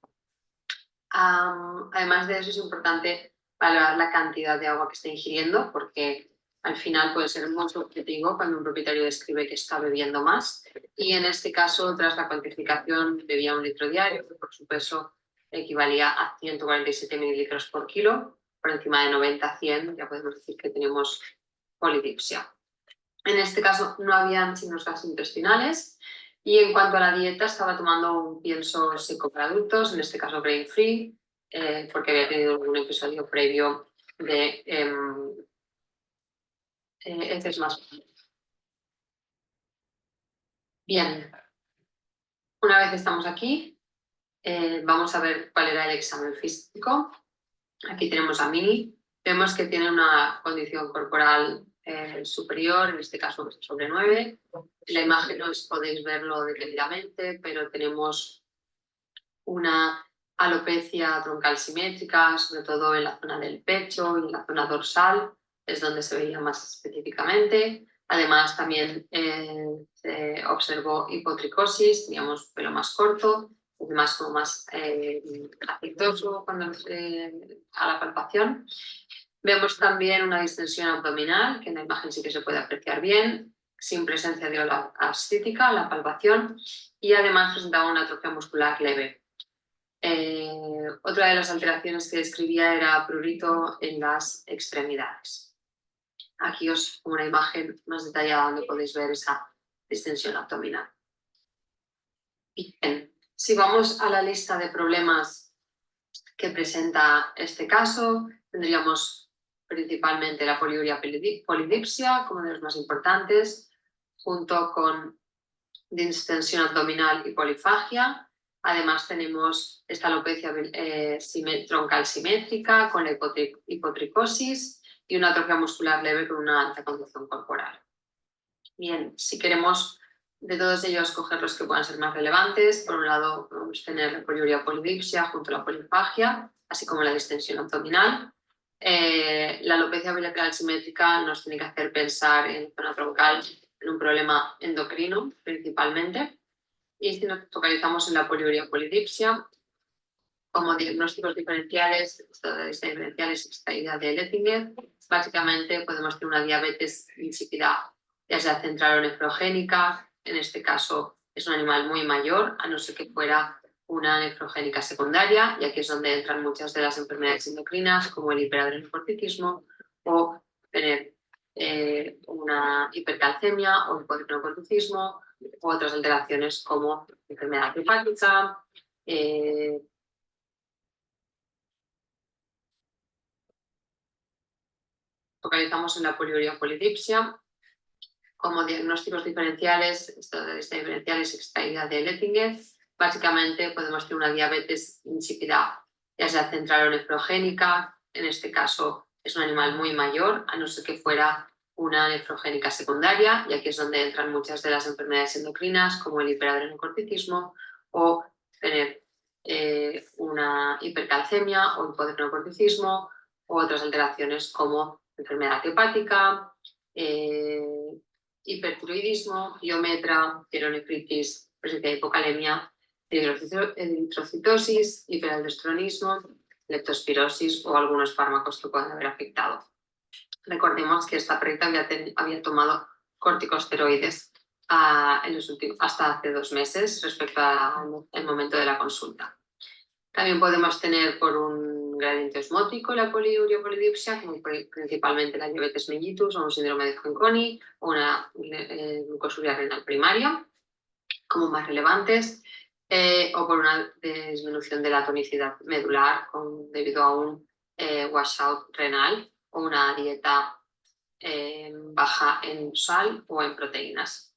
Además de eso, es importante valorar la cantidad de agua que está ingiriendo, porque al final puede ser muy subjetivo cuando un propietario describe que está bebiendo más. Y en este caso, tras la cuantificación, bebía 1 litro diario, que por su peso equivalía a 147 mililitros por kilo. Por encima de 90-100 ya podemos decir que tenemos polidipsia. En este caso no habían signos gastrointestinales. Y en cuanto a la dieta, estaba tomando un pienso seco para adultos, en este caso grain free, porque había tenido un episodio previo de heces más. Bien, una vez estamos aquí, vamos a ver cuál era el examen físico. Aquí tenemos a Mini. Vemos que tiene una condición corporal superior, en este caso sobre 9. En la imagen no podéis verlo detenidamente, pero tenemos una alopecia troncal simétrica, sobre todo en la zona del pecho y en la zona dorsal, es donde se veía más específicamente. Además, también se observó hipotricosis, teníamos pelo más corto, además como más aceitoso cuando a la palpación. Vemos también una distensión abdominal, que en la imagen sí que se puede apreciar bien, sin presencia de ola ascítica en la palpación, y además presentaba una atrofia muscular leve. Otra de las alteraciones que describía era prurito en las extremidades. Aquí os pongo una imagen más detallada donde podéis ver esa distensión abdominal. Bien, si vamos a la lista de problemas que presenta este caso, tendríamos principalmente la poliuria polidipsia como de los más importantes, junto con distensión abdominal y polifagia. Además tenemos esta alopecia troncal simétrica con la hipotricosis y una atrofia muscular leve con una alta conducción corporal. Bien, si queremos de todos ellos coger los que puedan ser más relevantes, por un lado podemos tener la poliuria polidipsia junto a la polifagia, así como la distensión abdominal. La alopecia bilateral simétrica nos tiene que hacer pensar en zona troncal en un problema endocrino principalmente. Y si nos focalizamos en la poliuria polidipsia, como diagnósticos diferenciales, esta idea de Lettinger, básicamente podemos tener una diabetes insípida, ya sea central o nefrogénica. En este caso es un animal muy mayor, a no ser que fuera una nefrogénica secundaria, y aquí es donde entran muchas de las enfermedades endocrinas, como el hiperadrenocorticismo o tener una hipercalcemia o hipodrenocorticismo, u otras alteraciones como enfermedad hepática. Focalizamos en la poliuria polidipsia. Como diagnósticos diferenciales, esta idea de Lettinger, básicamente podemos tener una diabetes insípida, ya sea central o nefrogénica. En este caso es un animal muy mayor, a no ser que fuera una nefrogénica secundaria, y aquí es donde entran muchas de las enfermedades endocrinas, como el hiperadrenocorticismo o tener una hipercalcemia o hipodrenocorticismo, u otras alteraciones como enfermedad hepática, hipertiroidismo, iometra, pielonefritis, presencia de hipocalemia, eritrocitosis, hiperaldosteronismo, leptospirosis o algunos fármacos que puedan haber afectado. Recordemos que esta perrita había tomado corticosteroides hasta hace 2 meses respecto al momento de la consulta. También podemos tener por un gradiente osmótico la poliuria polidipsia, como principalmente la diabetes mellitus o un síndrome de Fanconi o una glucosuria renal primaria, como más relevantes, o por una disminución de la tonicidad medular debido a un washout renal o una dieta baja en sal o en proteínas.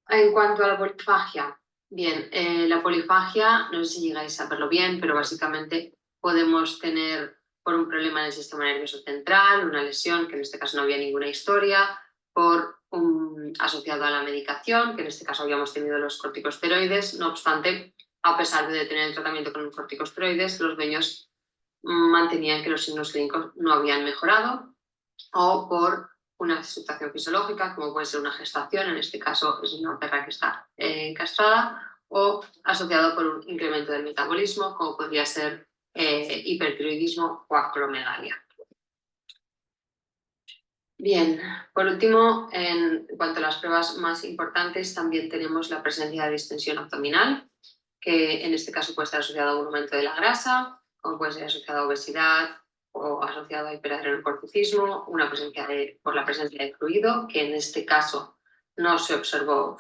En cuanto a la polifagia, bien, la polifagia, no sé si llegáis a verlo bien, pero básicamente podemos tener por un problema en el sistema nervioso central, una lesión, que en este caso no había ninguna historia, por asociado a la medicación, que en este caso habíamos tenido los corticosteroides. No obstante, a pesar de tener el tratamiento con los corticosteroides, los dueños mantenían que los signos clínicos no habían mejorado, o por una situación fisiológica, como puede ser una gestación, en este caso es una perra que está castrada, o asociado por un incremento del metabolismo, como podría ser hipertiroidismo o acromegalia. Bien, por último, en cuanto a las pruebas más importantes, también tenemos la presencia de distensión abdominal, que en este caso puede estar asociado a un aumento de la grasa, o puede ser asociado a obesidad o asociado a hiperadrenocorticismo, por la presencia de fluido, que en este caso no se observó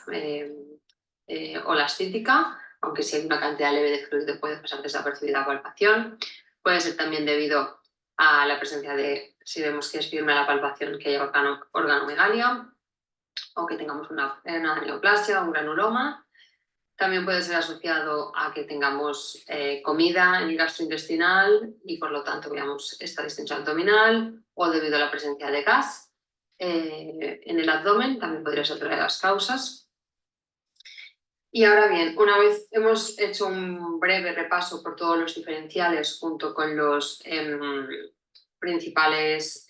olastítica, aunque si hay una cantidad leve de fluido puede pasar desapercibida a palpación. Puede ser también debido a la presencia de, si vemos que es firme la palpación, que haya organomegalia o que tengamos una neoplasia o un granuloma. También puede ser asociado a que tengamos comida en el gastrointestinal y por lo tanto veamos esta distensión abdominal, o debido a la presencia de gas en el abdomen, también podría ser otra de las causas. Y ahora bien, una vez hemos hecho un breve repaso por todos los diferenciales junto con los principales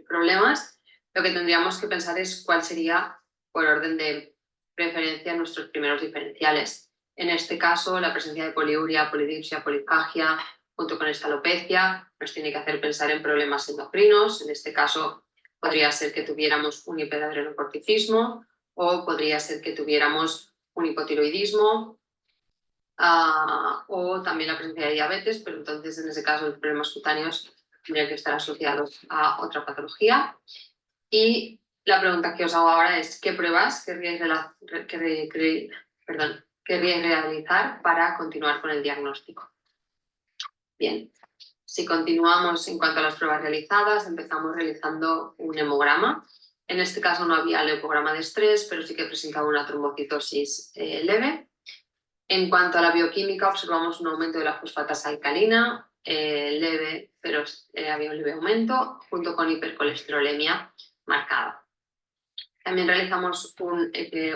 problemas, lo que tendríamos que pensar es cuál sería, por orden de preferencia, nuestros primeros diferenciales. En este caso, la presencia de poliuria, polidipsia, polifagia, junto con esta alopecia, nos tiene que hacer pensar en problemas endocrinos. En este caso, podría ser que tuviéramos un hiperadrenocorticismo o podría ser que tuviéramos un hipotiroidismo o también la presencia de diabetes, pero entonces en ese caso los problemas cutáneos tendrían que estar asociados a otra patología. Y la pregunta que os hago ahora es: ¿qué pruebas querríais realizar para continuar con el diagnóstico? Bien, si continuamos en cuanto a las pruebas realizadas, empezamos realizando un hemograma. En este caso no había leucograma de estrés, pero sí que presentaba una trombocitosis leve. En cuanto a la bioquímica, observamos un aumento de la fosfatasa alcalina, leve, pero había un leve aumento, junto con hipercolesterolemia marcada. También realizamos un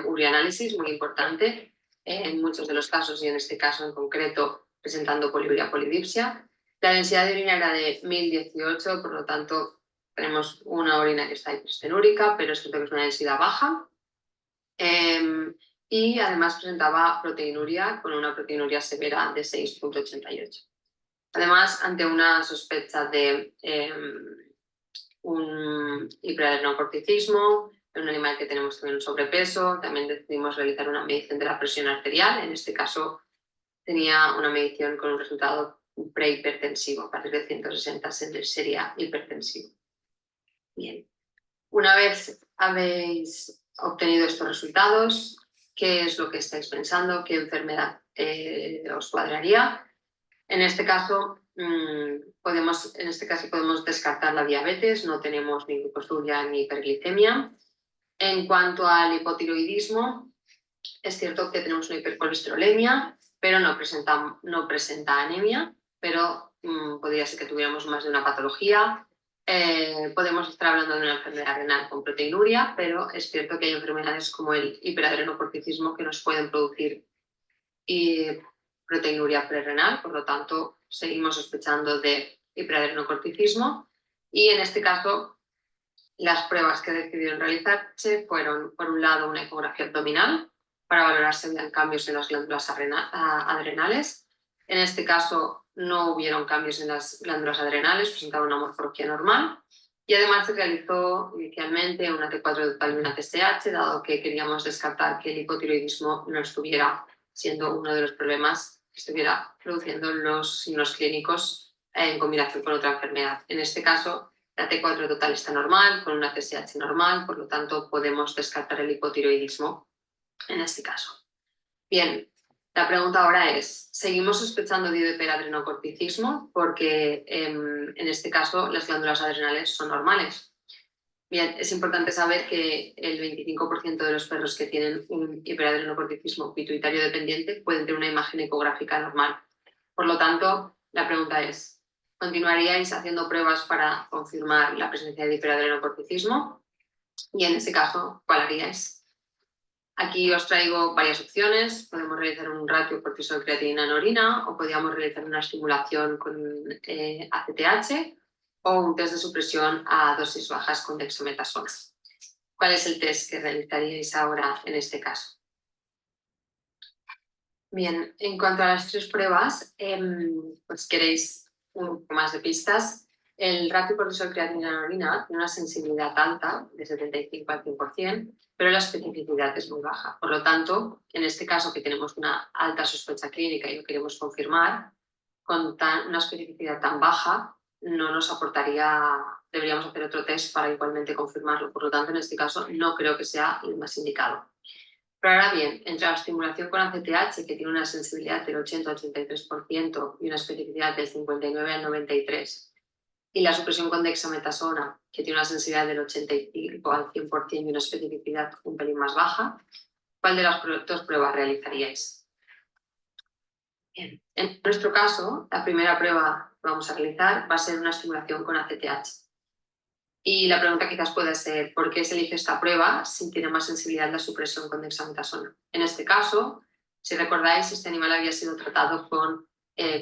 urianálisis muy importante, en muchos de los casos y en este caso en concreto presentando poliuria polidipsia. La densidad de orina era de 1018, por lo tanto tenemos una orina que está hiperstenúrica, pero es cierto que es una densidad baja. Y además presentaba proteinuria con una proteinuria severa de 6,88. Además, ante una sospecha de un hiperadrenocorticismo, en un animal que tenemos también un sobrepeso, también decidimos realizar una medición de la presión arterial. En este caso tenía una medición con un resultado prehipertensivo, a partir de 160 sería hipertensivo. Bien, una vez habéis obtenido estos resultados, ¿qué es lo que estáis pensando? ¿Qué enfermedad os cuadraría? En este caso podemos descartar la diabetes, no tenemos ni glucosuria ni hiperglicemia. En cuanto al hipotiroidismo, es cierto que tenemos una hipercolesterolemia, pero no presenta anemia, pero podría ser que tuviéramos más de una patología. Podemos estar hablando de una enfermedad renal con proteinuria, pero es cierto que hay enfermedades como el hiperadrenocorticismo que nos pueden producir proteinuria prerrenal, por lo tanto seguimos sospechando de hiperadrenocorticismo, y en este caso las pruebas que decidieron realizarse fueron, por un lado, una ecografía abdominal para valorar si habían cambios en las glándulas adrenales. En este caso no hubieron cambios en las glándulas adrenales, presentaban una morfología normal. Y además se realizó inicialmente una T4 total y una TSH, dado que queríamos descartar que el hipotiroidismo no estuviera siendo uno de los problemas que estuviera produciendo los signos clínicos en combinación con otra enfermedad. En este caso, la T4 total está normal, con una TSH normal, por lo tanto podemos descartar el hipotiroidismo en este caso. Bien, la pregunta ahora es: ¿seguimos sospechando de hiperadrenocorticismo? Porque en este caso las glándulas adrenales son normales. Bien, es importante saber que el 25% de los perros que tienen un hiperadrenocorticismo pituitario dependiente pueden tener una imagen ecográfica normal. Por lo tanto, la pregunta es: ¿continuaríais haciendo pruebas para confirmar la presencia de hiperadrenocorticismo? Y en ese caso, ¿cuál haríais? Aquí os traigo varias opciones. Podemos realizar un ratio cortisol creatinina en orina, o podríamos realizar una estimulación con ACTH o un test de supresión a dosis bajas con dexametasona. ¿Cuál es el test que realizaríais ahora en este caso? Bien, en cuanto a las tres pruebas, pues queréis un poco más de pistas. el ratio cortisol-creatinina tiene una sensibilidad alta, de 75 al 100%, pero la especificidad es muy baja. Por lo tanto, en este caso que tenemos una alta sospecha clínica y lo queremos confirmar, con una especificidad tan baja, no nos aportaría, deberíamos hacer otro test para igualmente confirmarlo. Por lo tanto, en este caso no creo que sea el más indicado. Pero ahora bien, entre la estimulación con ACTH, que tiene una sensibilidad del 80-83% y una especificidad del 59 al 93%, y la supresión con dexametasona, que tiene una sensibilidad del 85 al 100% y una especificidad un pelín más baja, ¿cuál de las dos pruebas realizaríais? Bien. En nuestro caso, la primera prueba que vamos a realizar va a ser una estimulación con ACTH. Y la pregunta quizás pueda ser, ¿por qué se elige esta prueba si tiene más sensibilidad la supresión con dexametasona? En este caso, si recordáis, este animal había sido tratado con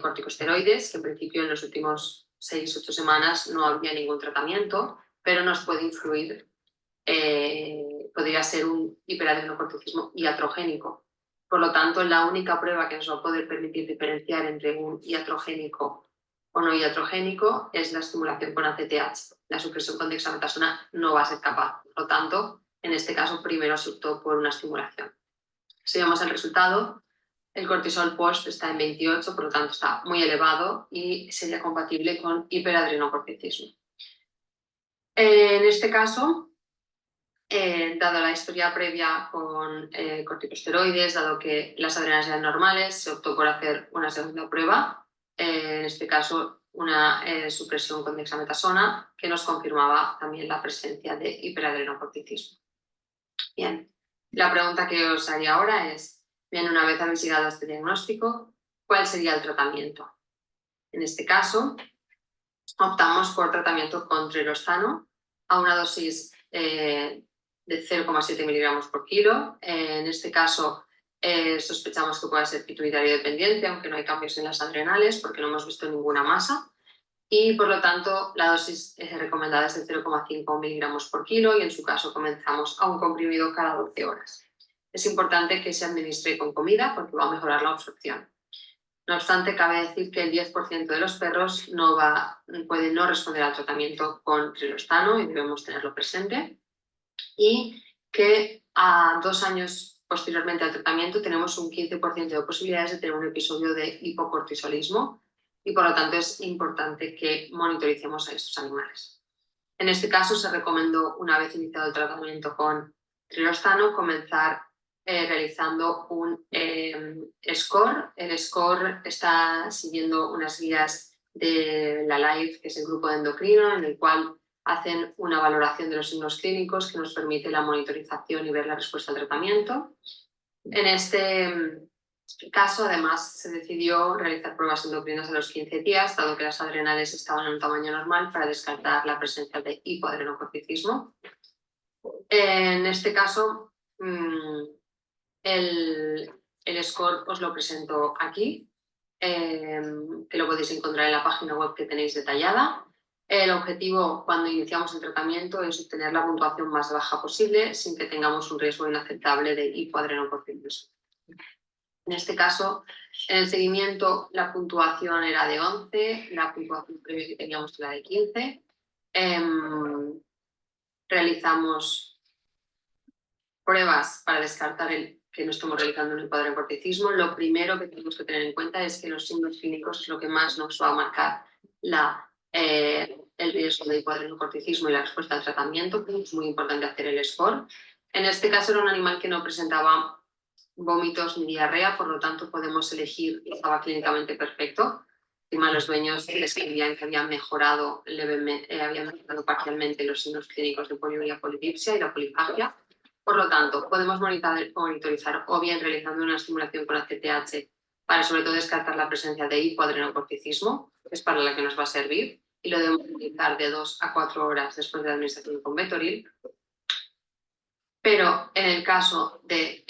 corticosteroides, que en principio en los últimos 6-8 semanas no había ningún tratamiento, pero nos puede influir, podría ser un hiperadrenocorticismo iatrogénico. Por lo tanto, la única prueba que nos va a poder permitir diferenciar entre un iatrogénico o no iatrogénico es la estimulación con ACTH. La supresión con dexametasona no va a ser capaz. Por lo tanto, en este caso, primero se optó por una estimulación. Si vemos el resultado, el cortisol post está en 28, por lo tanto está muy elevado y sería compatible con hiperadrenocorticismo. En este caso, dado la historia previa con corticosteroides, dado que las adrenales eran normales, se optó por hacer una segunda prueba, en este caso una supresión con dexametasona, que nos confirmaba también la presencia de hiperadrenocorticismo. Bien, la pregunta que os haría ahora es, bien, una vez habéis llegado a este diagnóstico, ¿cuál sería el tratamiento? En este caso, optamos por tratamiento con trirostano a una dosis de 0,7 miligramos por kilo. En este caso, sospechamos que puede ser pituitario dependiente, aunque no hay cambios en las adrenales porque no hemos visto ninguna masa. Y por lo tanto, la dosis recomendada es de 0,5 miligramos por kilo y en su caso comenzamos a un comprimido cada 12 horas. Es importante que se administre con comida porque va a mejorar la absorción. No obstante, cabe decir que el 10% de los perros puede no responder al tratamiento con trirostano y debemos tenerlo presente. Y que a 2 años posteriormente al tratamiento tenemos un 15% de posibilidades de tener un episodio de hipocortisolismo y por lo tanto es importante que monitoricemos a estos animales. En este caso se recomendó, una vez iniciado el tratamiento con trirostano, comenzar realizando un score. El score está siguiendo unas guías de la LIFE, que es el grupo de endocrino, en el cual hacen una valoración de los signos clínicos que nos permite la monitorización y ver la respuesta al tratamiento. En este caso, además, se decidió realizar pruebas endocrinas a los 15 días, dado que las adrenales estaban en un tamaño normal, para descartar la presencia de hipoadrenocorticismo. En este caso, el score os lo presento aquí, que lo podéis encontrar en la página web que tenéis detallada. El objetivo cuando iniciamos el tratamiento es obtener la puntuación más baja posible sin que tengamos un riesgo inaceptable de hipoadrenocorticismo. En este caso, en el seguimiento la puntuación era de 11, la puntuación previa que teníamos era de 15. Realizamos pruebas para descartar que no estamos realizando un hipoadrenocorticismo. Lo primero que tenemos que tener en cuenta es que los signos clínicos es lo que más nos va a marcar el riesgo de hipoadrenocorticismo y la respuesta al tratamiento. Es muy importante hacer el score. En este caso era un animal que no presentaba vómitos ni diarrea, por lo tanto podemos elegir que estaba clínicamente perfecto. Encima los dueños describían que habían mejorado parcialmente los signos clínicos de poliuria, polidipsia y la polifagia. Por lo tanto, podemos monitorizar o bien realizando una estimulación con ACTH para sobre todo descartar la presencia de hipoadrenocorticismo, que es para la que nos va a servir, y lo debemos utilizar de 2 a 4 horas después de la administración con Betoril. Pero en el caso de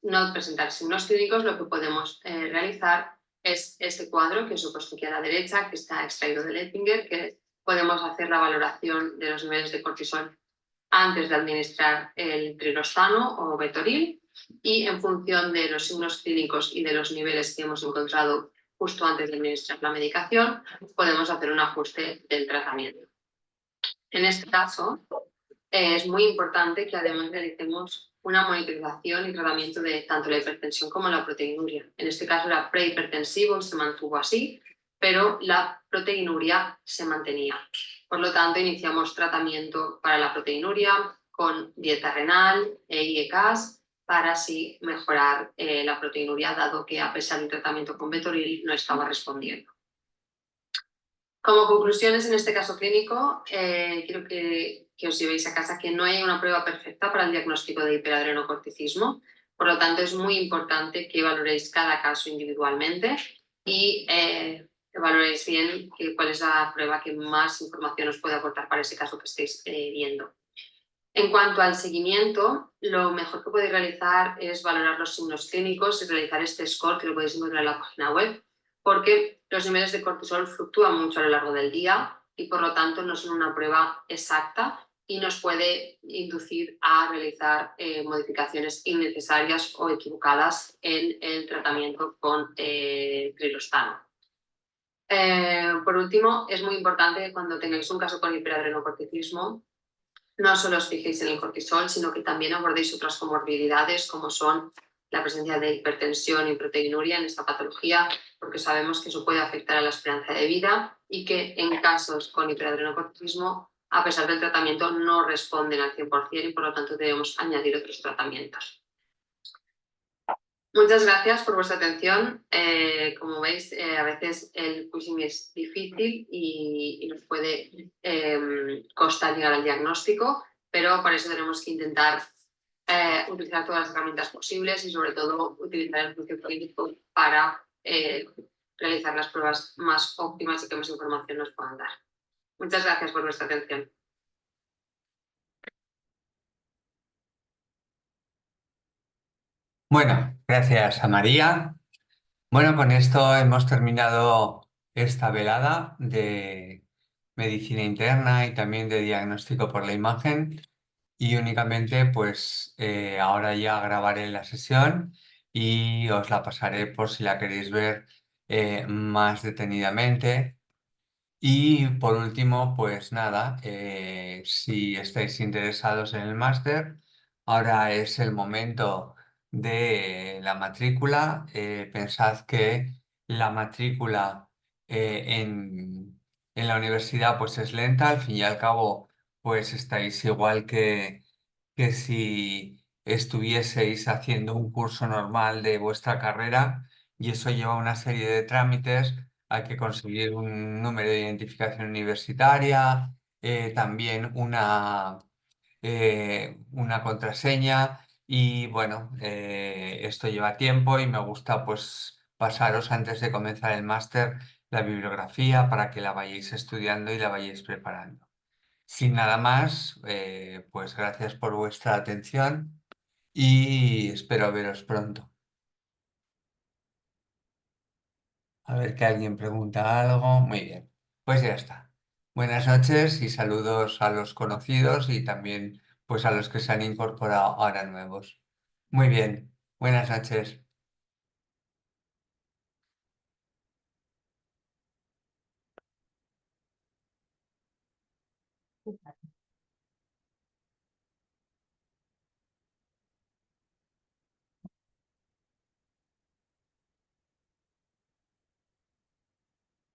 no presentar signos clínicos, lo que podemos realizar es este cuadro que os he puesto aquí a la derecha, que está extraído de Lettinger, que podemos hacer la valoración de los niveles de cortisol antes de administrar el trirostano o Betoril, y en función de los signos clínicos y de los niveles que hemos encontrado justo antes de administrar la medicación, podemos hacer un ajuste del tratamiento. En este caso, es muy importante que además realicemos una monitorización y tratamiento de tanto la hipertensión como la proteinuria. En este caso era prehipertensivo, se mantuvo así, pero la proteinuria se mantenía. Por lo tanto, iniciamos tratamiento para la proteinuria con dieta renal e IECAS para así mejorar la proteinuria, dado que a pesar del tratamiento con Betoril no estaba respondiendo. Como conclusiones en este caso clínico, quiero que os llevéis a casa que no hay una prueba perfecta para el diagnóstico de hiperadrenocorticismo. Por lo tanto, es muy importante que valoréis cada caso individualmente y valoréis bien cuál es la prueba que más información os puede aportar para ese caso que estéis viendo. En cuanto al seguimiento, lo mejor que podéis realizar es valorar los signos clínicos y realizar este score que lo podéis encontrar en la página web, porque los niveles de cortisol fluctúan mucho a lo largo del día y por lo tanto no son una prueba exacta y nos puede inducir a realizar modificaciones innecesarias o equivocadas en el tratamiento con trilostano. Por último, es muy importante que cuando tengáis un caso con hiperadrenocorticismo, no solo os fijéis en el cortisol, sino que también abordéis otras comorbilidades como son la presencia de hipertensión y proteinuria en esta patología, porque sabemos que eso puede afectar a la esperanza de vida y que en casos con hiperadrenocorticismo, a pesar del tratamiento, no responden al 100% y por lo tanto debemos añadir otros tratamientos. Muchas gracias por vuestra atención. Como veis, a veces el pushing es difícil y nos puede costar llegar al diagnóstico, pero para eso tenemos que intentar utilizar todas las herramientas posibles y sobre todo utilizar el juicio clínico para realizar las pruebas más óptimas y que más información nos puedan dar. Muchas gracias por vuestra atención. Bueno, gracias a María. Bueno, con esto hemos terminado esta velada de medicina interna y también de diagnóstico por la imagen y únicamente pues ahora ya grabaré la sesión y os la pasaré por si la queréis ver más detenidamente. Y por último, pues nada, si estáis interesados en el máster, ahora es el momento de la matrícula. Pensad que la matrícula en la universidad pues es lenta, al fin y al cabo pues estáis igual que si estuvieseis haciendo un curso normal de vuestra carrera y eso lleva una serie de trámites. Hay que conseguir un número de identificación universitaria, también una contraseña y bueno, esto lleva tiempo y me gusta pues pasaros antes de comenzar el máster la bibliografía para que la vayáis estudiando y la vayáis preparando. Sin nada más, pues gracias por vuestra atención y espero veros pronto. A ver que alguien pregunta algo. Muy bien, pues ya está. Buenas noches y saludos a los conocidos y también pues a los que se han incorporado ahora nuevos. Muy bien, buenas noches.